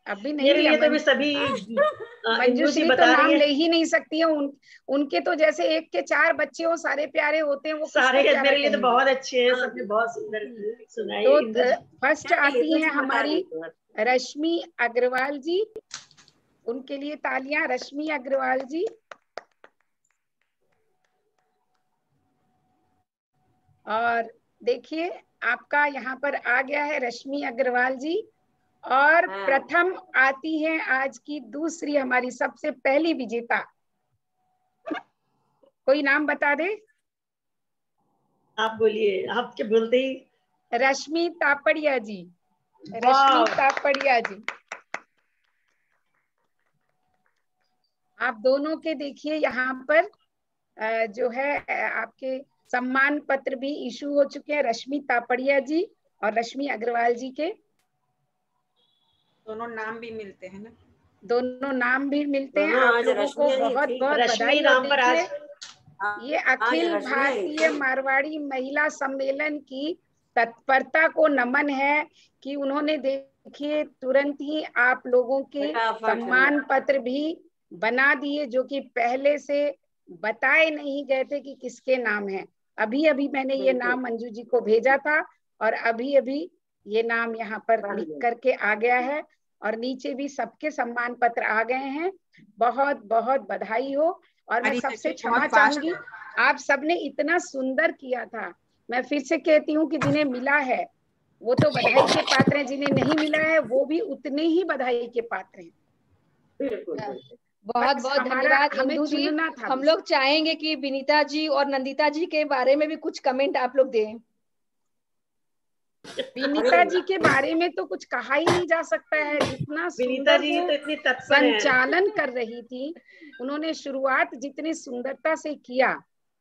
अभी नहीं मेरे लिया। लिए तो भी सभी मंजूश्री तो नाम ले ही नहीं सकती है। उनके तो जैसे एक के 4 बच्चे हो, सारे प्यारे होते हैं, वो सारे किसको मेरे लिए तो कहेंगे? बहुत अच्छे हैं, सबने बहुत सुंदर सुनाई। तो फर्स्ट आती हैं हमारी रश्मि अग्रवाल जी, उनके लिए तालियां। रश्मि अग्रवाल जी। और देखिए आपका यहाँ पर आ गया है रश्मि अग्रवाल जी। और प्रथम आती है आज की दूसरी हमारी सबसे पहली विजेता। कोई नाम बता दे? आप बोलिए, आपके बोलते ही। रश्मि तापड़िया जी। रश्मि तापड़िया जी, आप दोनों के देखिए यहाँ पर जो है आपके सम्मान पत्र भी इशू हो चुके हैं, रश्मि तापड़िया जी और रश्मि अग्रवाल जी के। दोनों नाम भी मिलते हैं ना? दोनों नाम भी मिलते हैं। आप लोगों को बहुत बहुत बधाई। और देखिए ये अखिल भारतीय मारवाड़ी महिला सम्मेलन की तत्परता को नमन है कि उन्होंने देखिए तुरंत ही आप लोगों के सम्मान पत्र भी बना दिए, जो कि पहले से बताए नहीं गए थे कि किसके नाम है। अभी अभी मैंने ये नाम मंजू जी को भेजा था और अभी अभी ये नाम यहाँ पर लिख करके आ गया है और नीचे भी सबके सम्मान पत्र आ गए हैं। बहुत बहुत बधाई हो। और मैं सबसे क्षमा चाहूंगी, आप सबने इतना सुंदर किया था। मैं फिर से कहती हूँ कि जिन्हें मिला है वो तो बधाई के पात्र हैं, जिन्हें नहीं मिला है वो भी उतने ही बधाई के पात्र हैं। बहुत बहुत धन्यवाद इंदु जी। हम लोग चाहेंगे कि विनीता जी और नंदिता जी के बारे में भी कुछ कमेंट आप लोग दें। विनीता जी के बारे में तो कुछ कहा ही नहीं जा सकता है। जितना सुंदर जी तो इतनी संचालन कर रही थी, उन्होंने शुरुआत जितनी सुंदरता से किया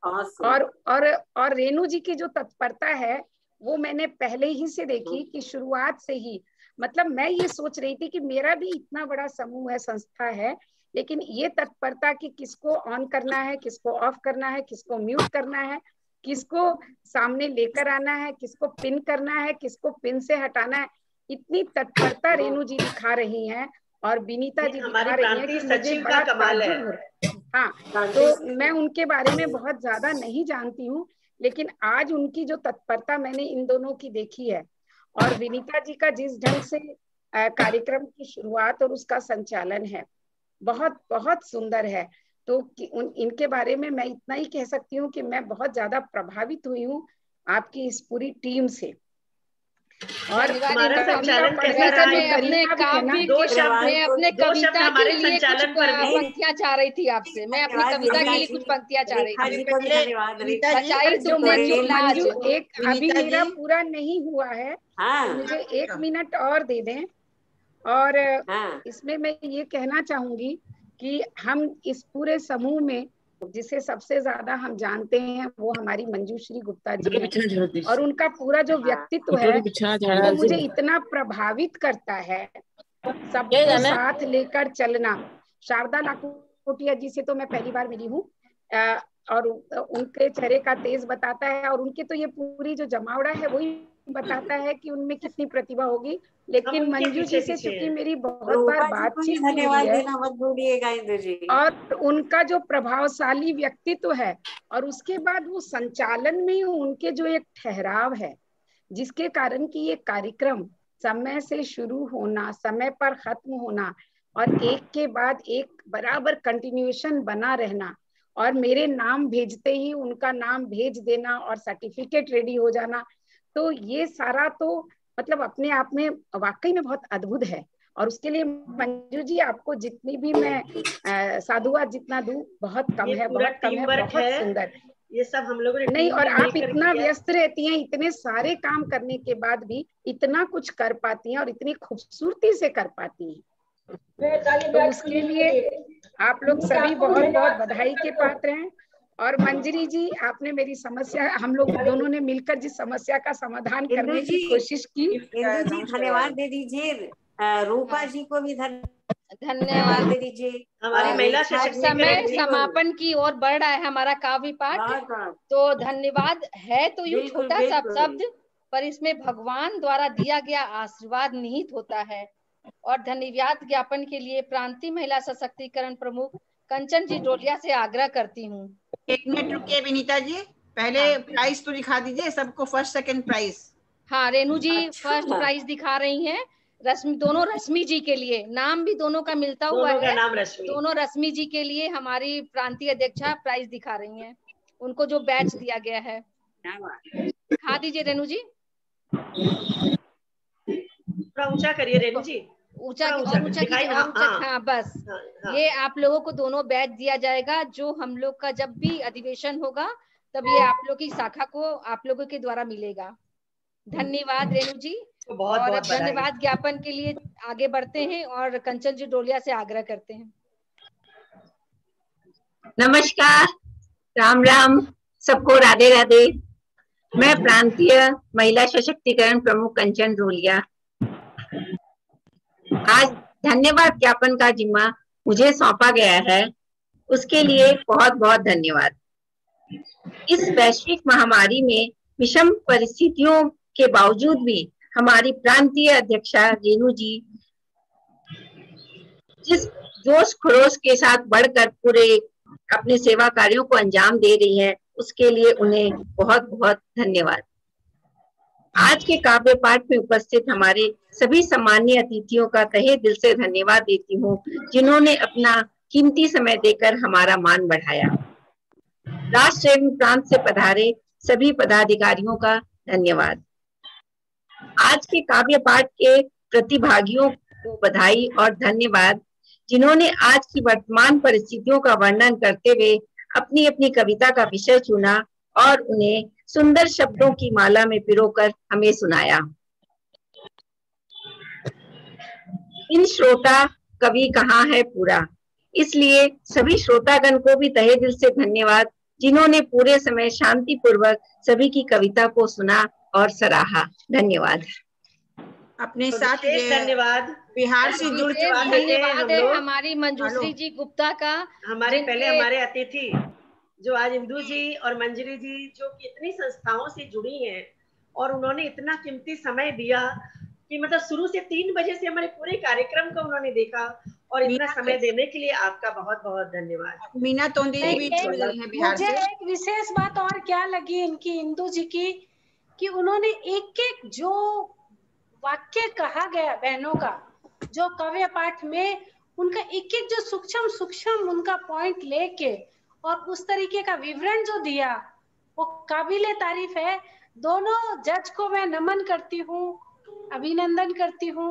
और रेणु जी की जो तत्परता है वो मैंने पहले ही से देखी कि शुरुआत से ही, मतलब मैं ये सोच रही थी कि मेरा भी इतना बड़ा समूह है, संस्था है, लेकिन ये तत्परता कि किसको ऑन करना है, किसको ऑफ करना है, किसको म्यूट करना है, किसको सामने लेकर आना है, किसको पिन करना है, किसको पिन से हटाना है, इतनी तत्परता रेणु जी दिखा रही हैं और विनीता जी दिखा रही हैं कि मुझे बड़ा ताज्जुब हो रहा है। हाँ, तो मैं उनके बारे में बहुत ज्यादा नहीं जानती हूँ, लेकिन आज उनकी जो तत्परता मैंने इन दोनों की देखी है और विनीता जी का जिस ढंग से कार्यक्रम की शुरुआत और उसका संचालन है, बहुत बहुत सुंदर है। तो इनके बारे में मैं इतना ही कह सकती हूँ कि मैं बहुत ज्यादा प्रभावित हुई हूँ आपकी इस पूरी टीम से। और हमारा संचालन कैसा रहा है? मैं अपने कविता के लिए कुछ पंक्तियां चाह रही थी आपसे। मैं अपनी कविता के लिए कुछ पंक्तियां चाह रही थी। बचाई तुमने जो लाज। एक अभी मेरा पूरा नहीं हुआ है, मुझे 1 मिनट और दे दें। और इसमें मैं ये कहना चाहूंगी कि हम इस पूरे समूह में जिसे सबसे ज्यादा हम जानते हैं वो हमारी मंजूश्री गुप्ता जी हैं और उनका पूरा जो व्यक्तित्व है वो मुझे इतना प्रभावित करता है। सबको साथ लेकर चलना। शारदा लाखोटिया जी से तो मैं पहली बार मिली हूँ और उनके चेहरे का तेज बताता है और उनके तो ये पूरी जो जमावड़ा है वही बताता है कि उनमें कितनी प्रतिभा होगी। लेकिन मंजू जी से चूंकि मेरी बहुत बार बातचीत हुई है और उनका जो प्रभावशाली व्यक्तित्व है और उसके बाद वो संचालन में उनके जो एक ठहराव है जिसके कारण कि ये कार्यक्रम समय से शुरू होना, समय पर खत्म होना और एक के बाद एक बराबर कंटिन्यूएशन बना रहना और मेरे नाम भेजते ही उनका नाम भेज देना और सर्टिफिकेट रेडी हो जाना, तो ये सारा तो मतलब अपने आप में वाकई में बहुत अद्भुत है। और उसके लिए मंजू जी आपको जितनी भी मैं साधुवाद जितना दूं बहुत कम है, बहुत कम है, बहुत सुंदर। ये सब हम लोगों ने नहीं, और आप इतना व्यस्त रहती हैं, इतने सारे काम करने के बाद भी इतना कुछ कर पाती हैं और इतनी खूबसूरती से कर पाती हैं, तो उसके लिए आप लोग सभी बहुत बहुत बधाई के पात्र हैं। और मंजरी जी, आपने मेरी समस्या, हम लोग दोनों ने मिलकर जिस समस्या का समाधान करने की कोशिश की, धन्यवाद दे दीजिए। रूपा जी को भी धन्यवाद दे दीजिए। हमारी महिला समय समापन की ओर बढ़ रहा है हमारा काव्य पाठ, तो धन्यवाद है तो ये छोटा सा शब्द, पर इसमें भगवान द्वारा दिया गया आशीर्वाद निहित होता है। और धन्यवाद ज्ञापन के लिए प्रांतीय महिला सशक्तिकरण प्रमुख कंचन जी डोलिया से आग्रह करती हूँ। 1 मिनट रुकिए विनीता जी, पहले प्राइस तो दिखा दीजिए सबको, फर्स्ट सेकंड प्राइस। हाँ, रेणु जी फर्स्ट प्राइज दिखा रही हैं। रश्मि, दोनों रश्मि जी के लिए, नाम भी दोनों का मिलता हुआ है, नाम रश्मि। दोनों रश्मि जी के लिए हमारी प्रांतीय अध्यक्षा प्राइज दिखा रही हैं, उनको जो बैच दिया गया है। दिखा दीजिए रेणु जी, थोड़ा ऊंचा करिए रेणु जी, ऊंचा कीजिए। हाँ बस, ये आप लोगों को दोनों बैच दिया जाएगा। जो हम लोग का जब भी अधिवेशन होगा तब ये आप लोग की शाखा को आप लोगों के द्वारा मिलेगा। धन्यवाद रेणु जी। और धन्यवाद ज्ञापन के लिए आगे बढ़ते हैं और कंचन जी डोलिया से आग्रह करते हैं। नमस्कार, राम राम, सबको राधे राधे। मैं प्रांतीय महिला सशक्तिकरण प्रमुख कंचन डोलिया। आज धन्यवाद ज्ञापन का जिम्मा मुझे सौंपा गया है, उसके लिए बहुत बहुत धन्यवाद। इस वैश्विक महामारी में विषम परिस्थितियों के बावजूद भी हमारी प्रांतीय अध्यक्षा रेणु जी जिस जोश खरोश के साथ बढ़कर पूरे अपने सेवा कार्यों को अंजाम दे रही है, उसके लिए उन्हें बहुत बहुत धन्यवाद। आज के काव्य पाठ में उपस्थित हमारे सभी सम्मानीय अतिथियों का तहे दिल से धन्यवाद देती हूँ, जिन्होंने अपना कीमती समय देकर हमारा मान बढ़ाया। राष्ट्र एवं प्रांत से पधारे सभी पदाधिकारियों का धन्यवाद। आज के काव्य पाठ के प्रतिभागियों को बधाई और धन्यवाद, जिन्होंने आज की वर्तमान परिस्थितियों का वर्णन करते हुए अपनी अपनी कविता का विषय चुना और उन्हें सुंदर शब्दों की माला में पिरोकर हमें सुनाया। इन श्रोता कवि कहाँ है पूरा, इसलिए सभी श्रोतागण को भी तहे दिल से धन्यवाद, जिन्होंने पूरे समय शांतिपूर्वक सभी की कविता को सुना और सराहा। धन्यवाद। अपने साथ धन्यवाद बिहार से जुड़ धन्यवाद है हमारी मंजूश्री जी गुप्ता का, हमारे अतिथि जो आज इंदु जी और मंजरी जी, जो कि इतनी संस्थाओं से जुड़ी हैं और उन्होंने इतना कीमती समय दिया कि मतलब शुरू से 3 बजे से हमारे पूरे कार्यक्रम को उन्होंने देखा, और इतना समय देने के लिए आपका बहुत बहुत धन्यवाद। मीना तोंदी भी जुड़ गई है बिहार से। मुझे एक विशेष बात और क्या लगी इनकी, इंदु जी की, कि उन्होंने एक एक जो वाक्य कहा गया बहनों का, जो काव्य पाठ में उनका एक एक जो सूक्ष्म उनका पॉइंट लेके और उस तरीके का विवरण जो दिया, वो काबिले तारीफ है। दोनों जज को मैं नमन करती हूँ, अभिनंदन करती हूँ।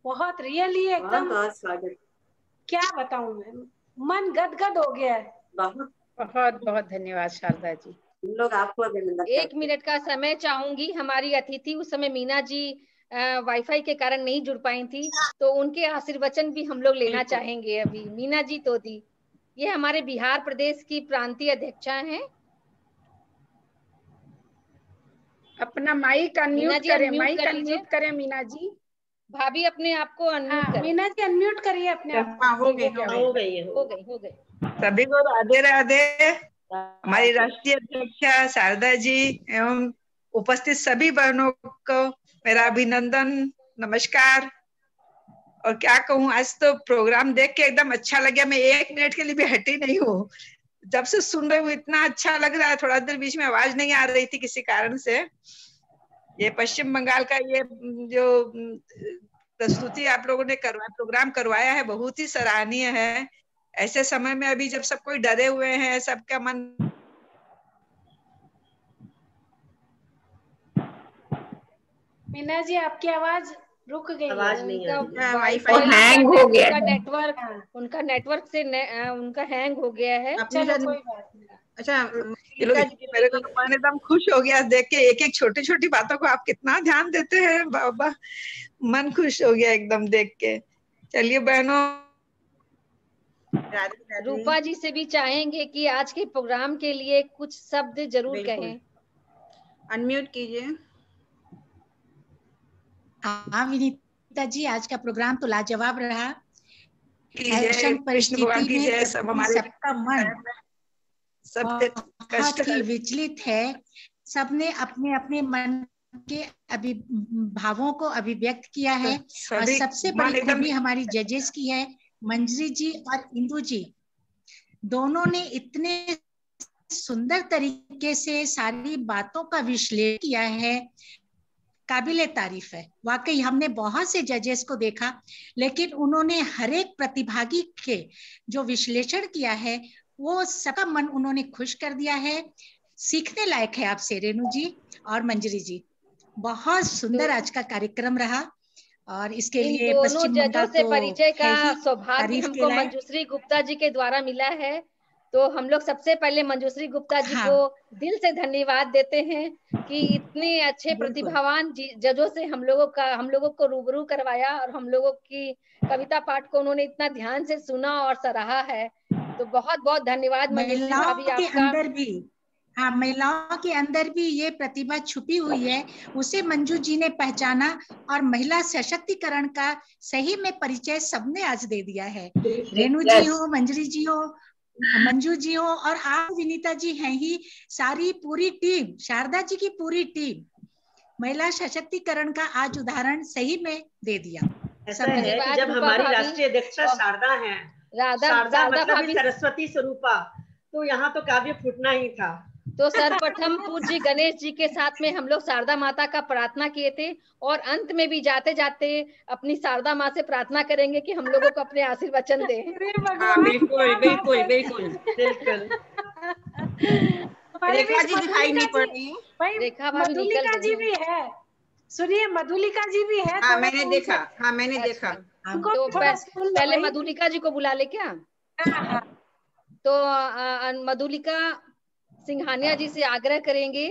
बहुत रियली एकदम क्या बताऊं मैं, मन गदगद हो गया है। बहुत बहुत धन्यवाद शारदा जी। लोग आपको अभिनंदन। 1 मिनट का समय चाहूंगी। हमारी अतिथि उस समय मीना जी वाईफाई के कारण नहीं जुड़ पाई थी, तो उनके आशीर्वचन भी हम लोग लेना चाहेंगे अभी। मीना जी तोदी, ये हमारे बिहार प्रदेश की प्रांतीय अध्यक्षा हैं। अपना माइक अनम्यूट करें मीना जी। भाभी अपने आप को अनम्यूट करें। मीना जी अनम्यूट करिए अपने आप को। हो गई। सभी को राधे राधे। हमारी राष्ट्रीय अध्यक्षा शारदा जी एवं उपस्थित सभी बहनों को मेरा अभिनंदन, नमस्कार। और क्या कहूँ, आज तो प्रोग्राम देख के एकदम अच्छा लगा। मैं 1 मिनट के लिए भी हटी नहीं हूँ, जब से सुन रही हूँ इतना अच्छा लग रहा है। थोड़ा देर बीच में आवाज नहीं आ रही थी किसी कारण से। ये पश्चिम बंगाल का ये जो प्रस्तुति आप लोगों ने प्रोग्राम करवाया है, बहुत ही सराहनीय है। ऐसे समय में अभी जब सब कोई डरे हुए हैं, सबका मन। मीना जी आपकी आवाज रुक गई, आवाज नहीं आ रही, वाईफाई हैंग हो गया है। उनका नेटवर्क से उनका हैंग हो गया है। चलो कोई बात नहीं। अच्छा, मेरे को मन एकदम खुश हो गया देख के। एक एक छोटी छोटी बातों को आप कितना ध्यान देते हैं बाबा, मन खुश हो गया एकदम देख के। चलिए बहनों, रूपा जी से भी चाहेंगे कि आज के प्रोग्राम के लिए कुछ शब्द जरूर कहें। अनम्यूट कीजिए। हाँ विनीता जी, आज का प्रोग्राम तो लाजवाब रहा। कृष्ण भगवान की जय। सब हमारे सबका मन सबसे बहुत ही विचलित है। सबने अपने अपने मन के भावों को अभिव्यक्त किया है। और सबसे बड़ी खूबी हमारी जजेस की है, मंजरी जी और इंदु जी, दोनों ने इतने सुंदर तरीके से सारी बातों का विश्लेषण किया है, काबिले तारीफ है। वाकई हमने बहुत से जजेस को देखा, लेकिन उन्होंने हर एक प्रतिभागी के जो विश्लेषण किया है वो सबका मन उन्होंने खुश कर दिया है। सीखने लायक है आपसे रेणु जी और मंजरी जी। बहुत सुंदर आज का कार्यक्रम रहा और इसके लिए पश्चिम बंगाल से परिचय का सौभाग्य हमको मंजूश्री गुप्ता जी के द्वारा मिला है। तो हम लोग सबसे पहले मंजूश्री गुप्ता जी को दिल से धन्यवाद देते हैं कि इतने अच्छे प्रतिभावान जजों से हम लोगों को रूबरू करवाया और हम लोगों की कविता पाठ को उन्होंने इतना ध्यान से सुना और सराहा है। तो बहुत बहुत धन्यवाद मंजूश्री भाभी आपका। हाँ, महिलाओं के अंदर भी ये प्रतिभा छुपी हुई है, उसे मंजू जी ने पहचाना और महिला सशक्तिकरण का सही में परिचय सबने आज दे दिया है। रेणु जी हो, मंजरी जी हो, मंजू जी हो और आप विनीता जी हैं ही, सारी पूरी टीम, शारदा जी की पूरी टीम महिला सशक्तिकरण का आज उदाहरण सही में दे दिया। ऐसा है कि जब हमारी राष्ट्रीय अध्यक्षा शारदा है, शारदा मतलब सरस्वती स्वरूपा, तो यहाँ तो काव्य फूटना ही था। तो सर्वप्रथम पूज्य गणेश जी के साथ में हम लोग शारदा माता का प्रार्थना किए थे और अंत में भी जाते जाते अपनी शारदा माँ से प्रार्थना करेंगे कि हम लोगों को अपने आशीर्वचन दे। बिल्कुल बिल्कुल बिल्कुल बिल्कुल। रेखा जी दिखाई नहीं पड़ रही है। रेखा भाभी मधुलिका जी भी है, सुनिए मधुलिका जी भी है। हाँ मैंने देखा, हाँ मैंने देखा। तो पहले मधुलिका जी को बुला ले क्या? तो मधुलिका सिंघानिया जी से आग्रह करेंगे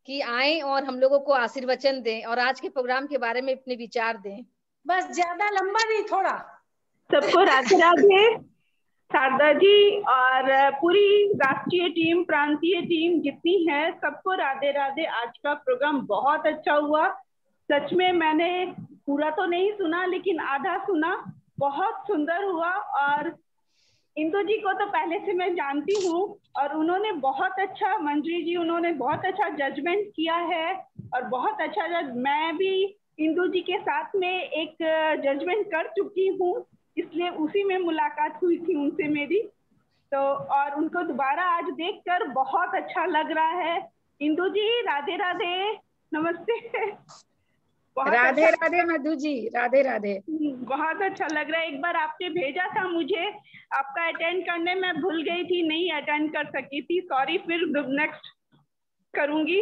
कि आए और हम लोगों को आशीर्वचन दें और आज के प्रोग्राम के बारे में अपने विचार दें। बस ज्यादा लंबा नहीं, थोड़ा। सबको राधे राधे। शारदा जी और पूरी राष्ट्रीय टीम, प्रांतीय टीम जितनी है, सबको राधे राधे। आज का प्रोग्राम बहुत अच्छा हुआ। सच में मैंने पूरा तो नहीं सुना लेकिन आधा सुना, बहुत सुंदर हुआ। और इंदु जी को तो पहले से मैं जानती हूँ और उन्होंने बहुत अच्छा, मंजरी जी उन्होंने बहुत अच्छा जजमेंट किया है और बहुत अच्छा मैं भी इंदु जी के साथ में एक जजमेंट कर चुकी हूँ, इसलिए उसी में मुलाकात हुई थी उनसे मेरी। तो और उनको दोबारा आज देखकर बहुत अच्छा लग रहा है। इंदु जी राधे राधे, नमस्ते। राधे अच्छा, राधे मधु जी, राधे राधे। बहुत अच्छा लग रहा है। एक बार आपने भेजा था मुझे, आपका अटेंड करने में भूल गई थी, नहीं अटेंड कर सकी थी, सॉरी। फिर नेक्स्ट करूंगी।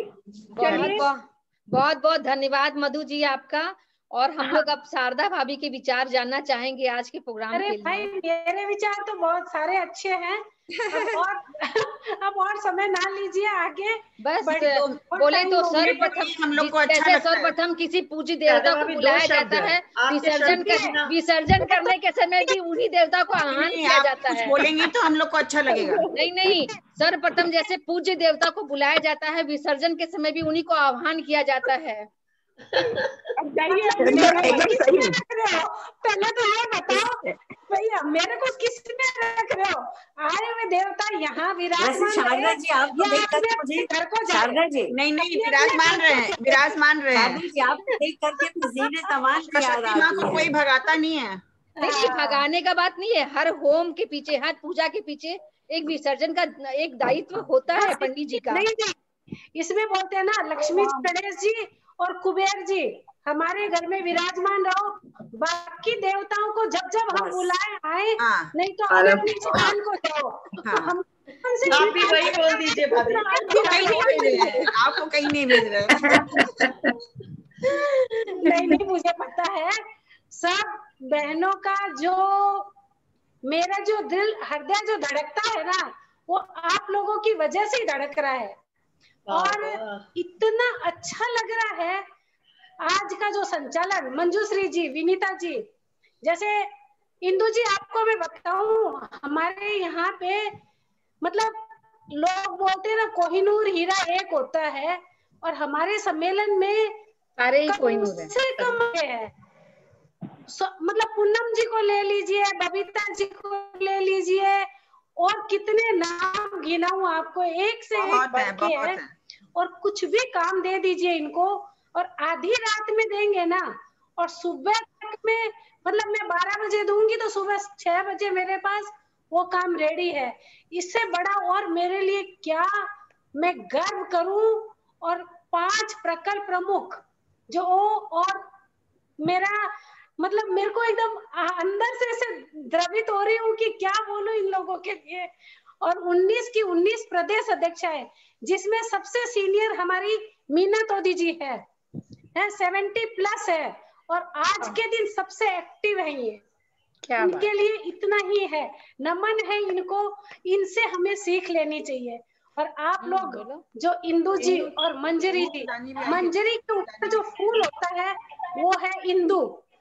बहुत बहुत धन्यवाद मधु जी आपका। और हम लोग अब शारदा भाभी के विचार जानना चाहेंगे आज के प्रोग्राम के लिए। अरे भाई, मेरे विचार तो बहुत सारे अच्छे हैं। अब और समय ना लीजिए आगे। बस बोले तो सर्वप्रथम हम लोग को अच्छा लगता है। सर्वप्रथम किसी पूज्य देवता को बुलाया जाता है, विसर्जन करने के समय भी उन्हीं देवता को आह्वान किया जाता है। बोलेंगे तो हम लोग को अच्छा लगेगा। नहीं, सर्वप्रथम जैसे पूज्य देवता को बुलाया जाता है, विसर्जन के समय भी उन्हीं को आह्वान किया जाता है। पहले तो ये बताओ भैया, मेरे को किस में रख रहे हो? आए हुए देवता यहाँ विराजमान। शारदा जी आपको देखकर मुझे, शारदा जी नहीं विराजमान रहे हैं, विराजमान रहे हैं। जी आपको देख करके मुझे तमाम माँ को कोई भगाता नहीं है। नहीं, भगाने का बात नहीं है। हर होम के पीछे, हर पूजा के पीछे एक विसर्जन का एक दायित्व होता है पंडित जी का। नहीं, इसमें बोलते हैं ना, लक्ष्मी गणेश जी और कुबेर जी हमारे घर में विराजमान रहो, बाकी देवताओं को जब जब हम बुलाए आए, नहीं तो अपनी दुकान को जाओ। तो हम आप भी वही बोल दीजिए भाभी। आपको कहीं नहीं भेज रहे। नहीं, मुझे पता है सब बहनों का, जो मेरा जो दिल, हृदय जो धड़कता है ना, वो आप लोगों की वजह से ही धड़क रहा है। और इतना अच्छा लग रहा है आज का जो संचालन, मंजूश्री जी, विनीता जी, जैसे इंदु जी, आपको मैं बताऊं, हमारे यहाँ पे मतलब लोग बोलते हैं ना, कोहिनूर हीरा एक होता है, और हमारे सम्मेलन में सारे ही कोहिनूर से कम है। मतलब पूनम जी को ले लीजिए, बबीता जी को ले लीजिए, और कितने नाम गिनाऊं आपको, एक से एक बढ़ के है। और कुछ भी काम दे दीजिए इनको, और आधी रात में देंगे ना, और सुबह तक में, मतलब मैं 12 बजे दूंगी तो सुबह 6 बजे मेरे पास वो काम रेडी है। इससे बड़ा और मेरे लिए क्या मैं गर्व करूं। और 5 प्रकल्प प्रमुख जो, और मेरा मतलब मेरे को एकदम अंदर से ऐसे द्रवित हो रही हूँ कि क्या बोलूं इन लोगों के लिए। और 19 की 19 प्रदेश अध्यक्षाएं, जिसमें सबसे सीनियर हमारी मीना तोदी जी है 70+ है, और आज के दिन सबसे एक्टिव है ये। इनके लिए इतना ही है, नमन है इनको, इनसे हमें सीख लेनी चाहिए। और आप लोग जो इंदु जी और मंजरी जी, मंजरी के ऊपर जो फूल होता है वो है इंदु।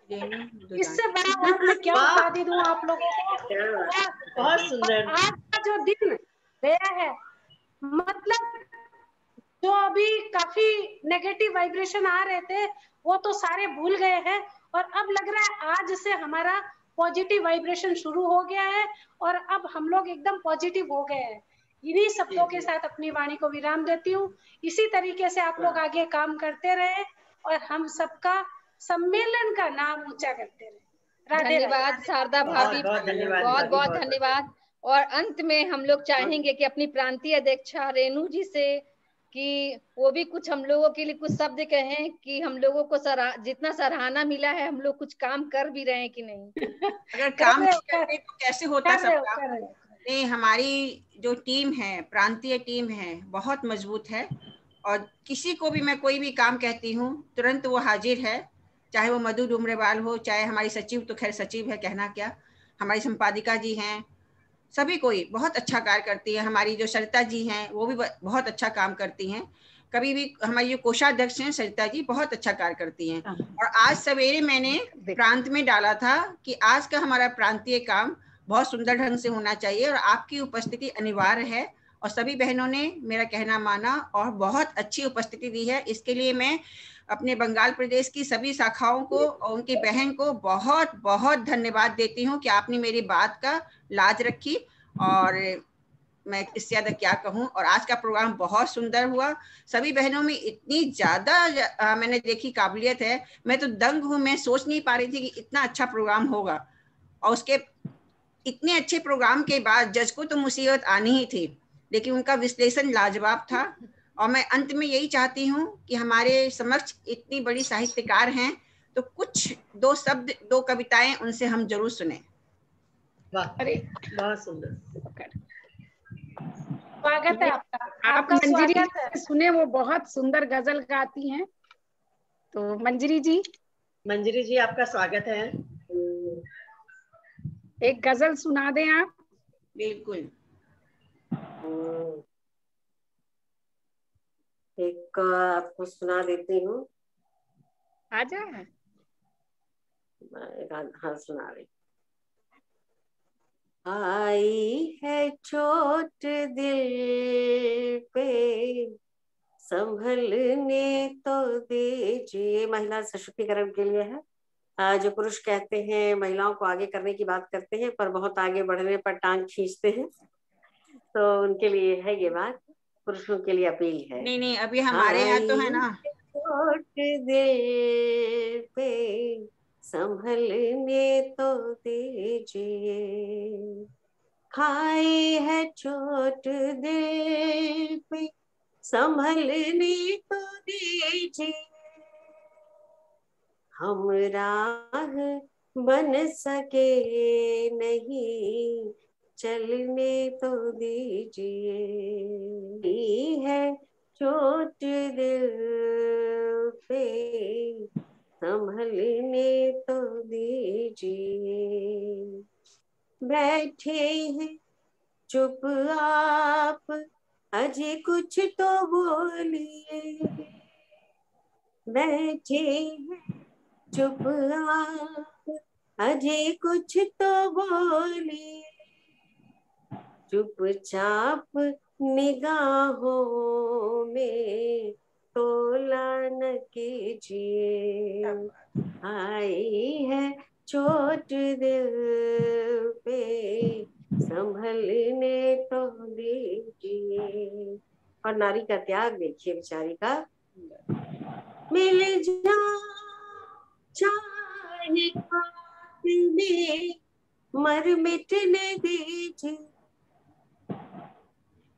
इससे बड़ा और मैं क्या उपाधि दूं आप लोगों को। बहुत सुंदर। आज का जो दिन गया है, मतलब जो अभी काफी नेगेटिव वाइब्रेशन आ रहे थे वो तो सारे भूल गए हैं, और अब लग रहा है आज से हमारा पॉजिटिव वाइब्रेशन शुरू हो गया है, और अब हम लोग एकदम पॉजिटिव हो गए हैं। इन्हीं शब्दों के साथ अपनी वाणी को विराम देती हूँ। इसी तरीके से आप लोग आगे काम करते रहे और हम सबका सम्मेलन का नाम ऊंचा करते रहे। धन्यवाद शारदा भाभी, बहुत बहुत धन्यवाद। और अंत में हम लोग चाहेंगे कि अपनी प्रांतीय अध्यक्षा रेणु जी से कि वो भी कुछ हम लोगों के लिए कुछ शब्द कहें कि हम लोगों को जितना सराहना मिला है, हम लोग कुछ काम कर भी रहे हैं कि नहीं। अगर काम नहीं करते तो कैसे होता सब काम। नहीं, हमारी जो टीम है, प्रांतीय टीम है, बहुत मजबूत है, और किसी को भी मैं कोई भी काम कहती हूँ तुरंत वो हाजिर है, चाहे वो मधु डुमरेवाल हो, चाहे हमारी सचिव, तो खैर सचिव है कहना क्या, हमारी संपादिका जी हैं, सभी कोई बहुत अच्छा कार्य करती है। हमारी जो सरिता जी हैं वो भी बहुत अच्छा काम करती हैं। कभी भी हमारी जो कोषाध्यक्ष हैं सरिता जी बहुत अच्छा कार्य करती हैं। और आज सवेरे मैंने प्रांत में डाला था कि आज का हमारा प्रांतीय काम बहुत सुंदर ढंग से होना चाहिए और आपकी उपस्थिति अनिवार्य है, और सभी बहनों ने मेरा कहना माना और बहुत अच्छी उपस्थिति दी है। इसके लिए मैं अपने बंगाल प्रदेश की सभी शाखाओं को और उनकी बहन को बहुत बहुत धन्यवाद देती हूँ कि आपने मेरी बात का लाज रखी, और मैं इससे ज्यादा क्या कहूँ। और आज का प्रोग्राम बहुत सुंदर हुआ, सभी बहनों में इतनी ज्यादा मैंने देखी काबिलियत है, मैं तो दंग हूँ। मैं सोच नहीं पा रही थी कि इतना अच्छा प्रोग्राम होगा, और उसके इतने अच्छे प्रोग्राम के बाद जज को तो मुसीबत आनी ही थी, लेकिन उनका विश्लेषण लाजवाब था। और मैं अंत में यही चाहती हूँ कि हमारे समक्ष इतनी बड़ी साहित्यकार हैं, तो कुछ 2 शब्द 2 कविताएं उनसे हम जरूर सुने। अरे बहुत सुंदर, स्वागत है आपका। आप मंजरी जी सुने, वो बहुत सुंदर गजल गाती हैं, तो मंजरी जी आपका स्वागत है। एक गजल सुना दें आप। बिल्कुल। एक आपको सुना देती हूँ। आजा। हाँ सुना रही। आई है चोट दिल पे संभलने तो दीजिए, महिला सशक्तिकरण के लिए है। जो पुरुष कहते हैं महिलाओं को आगे करने की बात करते हैं पर बहुत आगे बढ़ने पर टांग खींचते हैं, तो उनके लिए है ये बात, पुरुषों के लिए अपील है। नहीं, अभी हमारे यहाँ तो है ना, चोट दिल पे संभलने तो दीजिए, खाई है चोट दिल पे संभलने तो दीजिए, हम राह बन सके नहीं चलने तो दीजिए, है चोट दिल पे संभलने तो दीजिए, बैठे हैं चुप आप अजी कुछ तो बोलिए, बैठे हैं चुप आप अजी कुछ तो बोलिए, चुपचाप निगाहों में तोला न कीजिए, आई है चोट दिल पे संभलने तो दीजिए। और नारी का त्याग देखिए बेचारी का, मिल जा चाहे खाक में मर मिटने दीजिए,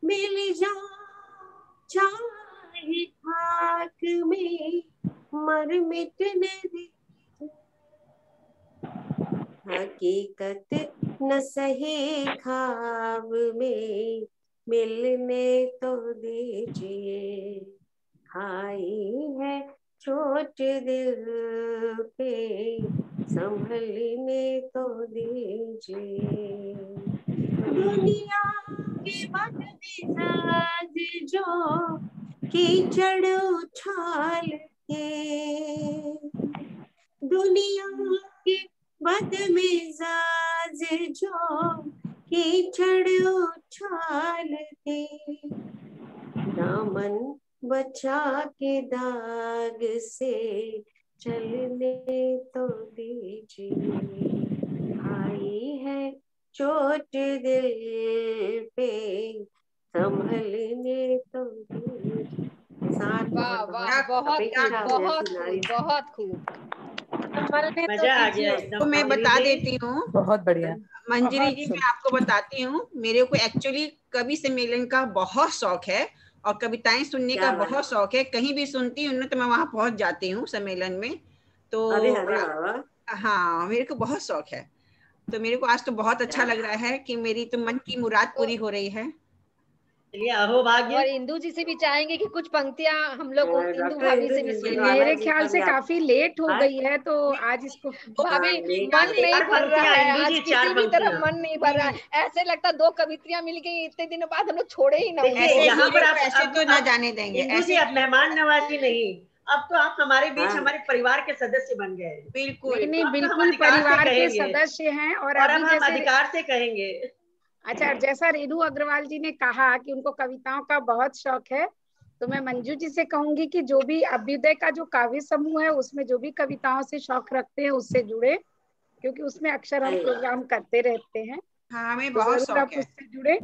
मिल जा चाहे खाक में मर मिटने दीजिए, हकीकत न सही ख्वाब में मिलने तो दीजिए, आई है चोट दिल पे संभलने तो दीजिए, दुनिया के बदमिजाज जो कीचड़ उछाल के, दुनिया के बदमिजाज जो कीचड़ उछाल के, दामन बचा के दाग से चलने तो दीजिए, आई है चोट दिल पे संभलने तो दीजिए। वाह वाह, बहुत खूब, बहुत खूब। मजा आ गया एकदम। तो मैं बता देती हूँ, बहुत बढ़िया मंजरी जी, मैं आपको बताती हूँ, मेरे को एक्चुअली कवि सम्मेलन का बहुत शौक है और कविताएं सुनने का बहुत शौक है। कहीं भी सुनती हूँ ना तो मैं वहां पहुंच जाती हूँ सम्मेलन में। तो हाँ, मेरे को बहुत शौक है। तो मेरे को आज तो बहुत अच्छा लग रहा है कि मेरी तो मन की मुराद पूरी हो रही है। अहो भाग्य। और इंदु जी से भी चाहेंगे कि कुछ पंक्तियां हम लोग इंदु भाभी से भी सुने। मेरे ख्याल से काफी लेट हो गई है, तो आज इसको भाभी मन नहीं भर रहा है आज, किसी भी तरह मन नहीं भर रहा है। ऐसे लगता 2 कवित्रियां मिल गई, इतने दिनों बाद हम लोग छोड़े ही ना। यहाँ पर आप ऐसे तो ना जाने देंगे, ऐसे आप मेहमान नवाजी नहीं, अब तो आप हमारे बीच हमारे परिवार के सदस्य बन गए। बिल्कुल नहीं, बिल्कुल परिवार के सदस्य हैं। और अब हम अधिकार से कहेंगे। अच्छा, जैसा रेणु अग्रवाल जी ने कहा कि उनको कविताओं का बहुत शौक है, तो मैं मंजू जी से कहूंगी कि जो भी अभ्युदय का जो काव्य समूह है उसमें जो भी कविताओं से शौक रखते हैं उससे जुड़े, क्योंकि उसमें अक्सर हम प्रोग्राम करते रहते हैं। हाँ, हमें बहुत शौक है। उससे जुड़े।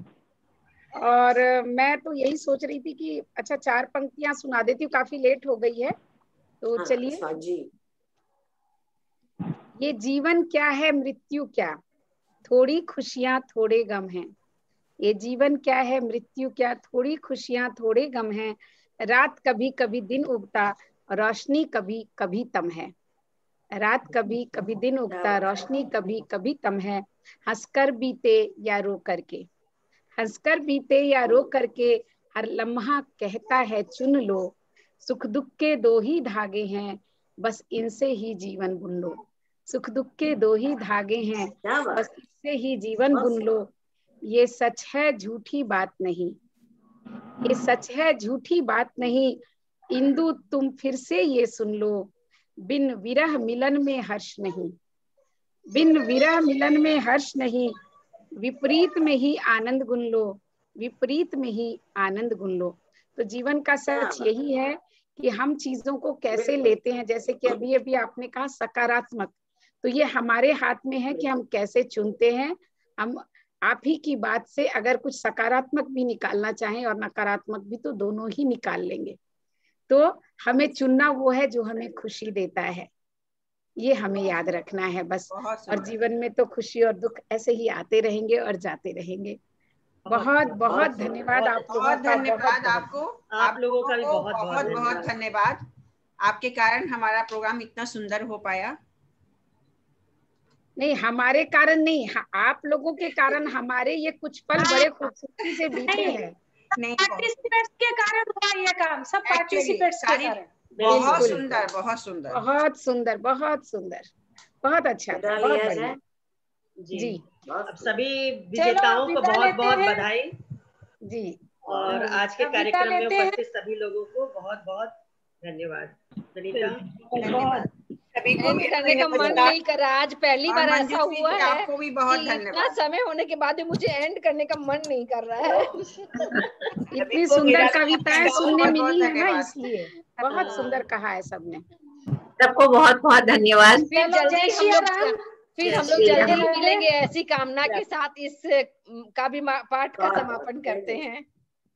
और मैं तो यही सोच रही थी कि अच्छा 4 पंक्तियां सुना देती हूँ, काफी लेट हो गई है तो चलिए। ये जीवन क्या है मृत्यु क्या, थोड़ी खुशियां थोड़े गम हैं। ये जीवन क्या है मृत्यु क्या, थोड़ी खुशियां थोड़े गम हैं। रात कभी कभी दिन उगता, रोशनी कभी कभी तम है। रात कभी कभी दिन उगता, रोशनी कभी कभी तम है। हंसकर बीते या रो करके, हंसकर बीते या रो करके, हर लम्हा कहता है चुन लो। सुख दुख के 2 ही धागे हैं, बस इनसे ही जीवन बुन लो। सुख दुख के 2 ही धागे हैं, बस इससे ही जीवन बुन लो। ये सच है झूठी बात नहीं, ये सच है झूठी बात नहीं। इंदु तुम फिर से ये सुन लो, बिन विरह मिलन में हर्ष नहीं, बिन विरह मिलन में हर्ष नहीं। विपरीत में ही आनंद गुन लो, विपरीत में ही आनंद गुन लो। तो जीवन का सच यही है कि हम चीजों को कैसे लेते हैं। जैसे कि अभी अभी आपने कहा सकारात्मक, तो ये हमारे हाथ में है कि हम कैसे चुनते हैं। हम आप ही की बात से अगर कुछ सकारात्मक भी निकालना चाहें और नकारात्मक भी, तो दोनों ही निकाल लेंगे। तो हमें चुनना वो है जो हमें खुशी देता है, ये हमें याद रखना है बस। और जीवन में तो खुशी और दुख ऐसे ही आते रहेंगे और जाते रहेंगे। बहुत बहुत धन्यवाद आप लोगों का। धन्यवाद आपको, आप लोगों का भी बहुत बहुत बहुत धन्यवाद। आपके कारण हमारा प्रोग्राम इतना सुंदर हो पाया। नहीं, हमारे कारण नहीं, आप लोगों के कारण हमारे ये कुछ पल बड़े खूबसूरती से बीते हैं। पार्टिसिपेट्स के कारण हुआ ये काम, सब पार्टिसिपेट्स के कारण। बहुत सुंदर, बहुत सुंदर, बहुत सुंदर, बहुत सुंदर, बहुत अच्छा था, बहुत बढ़िया जी। अब सभी विजेताओं को बहुत बहुत बधाई जी। और आज के कार्यक्रम में उपस्थित सभी लोगों को बहुत बहुत धन्यवाद। धन्यवाद। सभी को भी करने का मन नहीं कर रहा। आज पहली बार ऐसा हुआ है आपको भी बहुत कि धन्यवाद। इतना समय होने के बाद भी मुझे एंड करने का मन नहीं कर रहा है। इतनी सुंदर कविताएं सुनने मिली है ना, इसलिए बहुत सुंदर कहा है सबने। सबको बहुत बहुत धन्यवाद। फिर जल्दी हम लोग जल्दी मिलेंगे ऐसी कामना के साथ। इस का भी पाठ का समापन करते हैं।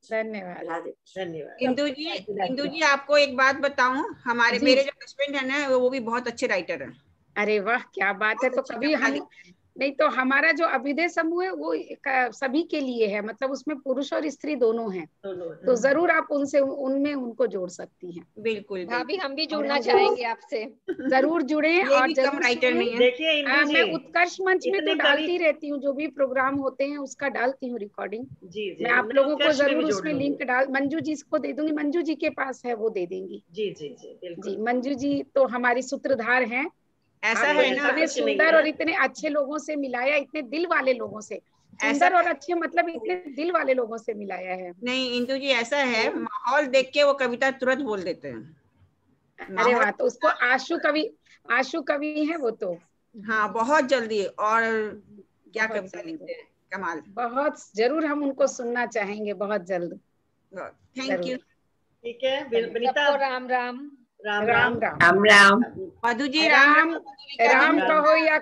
धन्यवाद। धन्यवाद। इंदु जी आपको एक बात बताऊं, हमारे मेरे जो हस्बैंड है ना वो भी बहुत अच्छे राइटर हैं। अरे वाह, क्या बात है। तो कभी हम नहीं तो हमारा जो अभ्युदय समूह है वो सभी के लिए है, मतलब उसमें पुरुष और स्त्री दोनों हैं, तो जरूर आप उनसे उनमें उनको जोड़ सकती हैं। बिल्कुल भाभी, हम भी जुड़ना चाहेंगे आपसे। जरूर जुड़े। और जरूर राइटर नहीं है। देखिए मैं उत्कर्ष मंच में तो डालती रहती हूँ, जो भी प्रोग्राम होते हैं उसका डालती हूँ रिकॉर्डिंग। जी मैं आप लोगों को जरूर उसमें लिंक मंजू जी को दे दूंगी, मंजू जी के पास है वो दे देंगी। जी जी जी जी, मंजू जी तो हमारी सूत्रधार हैं। ऐसा है ना, इतने सुंदर और इतने अच्छे लोगों से मिलाया, इतने दिल वाले लोगों से, सुंदर और अच्छे मतलब इतने दिल वाले लोगों से मिलाया है। नहीं इंदु जी, ऐसा है, माहौल देख के वो कविता तुरंत बोल देते हैं। अरे वाह, तो उसको आशु कवि है वो तो। हाँ, बहुत जल्दी। और क्या कविता लिखते हैं, कमाल। बहुत जरूर हम उनको सुनना चाहेंगे बहुत जल्द। Thank you. ठीक है विनीता, राम राम। राम राम। राम राम। मधु जी राम राम कहो या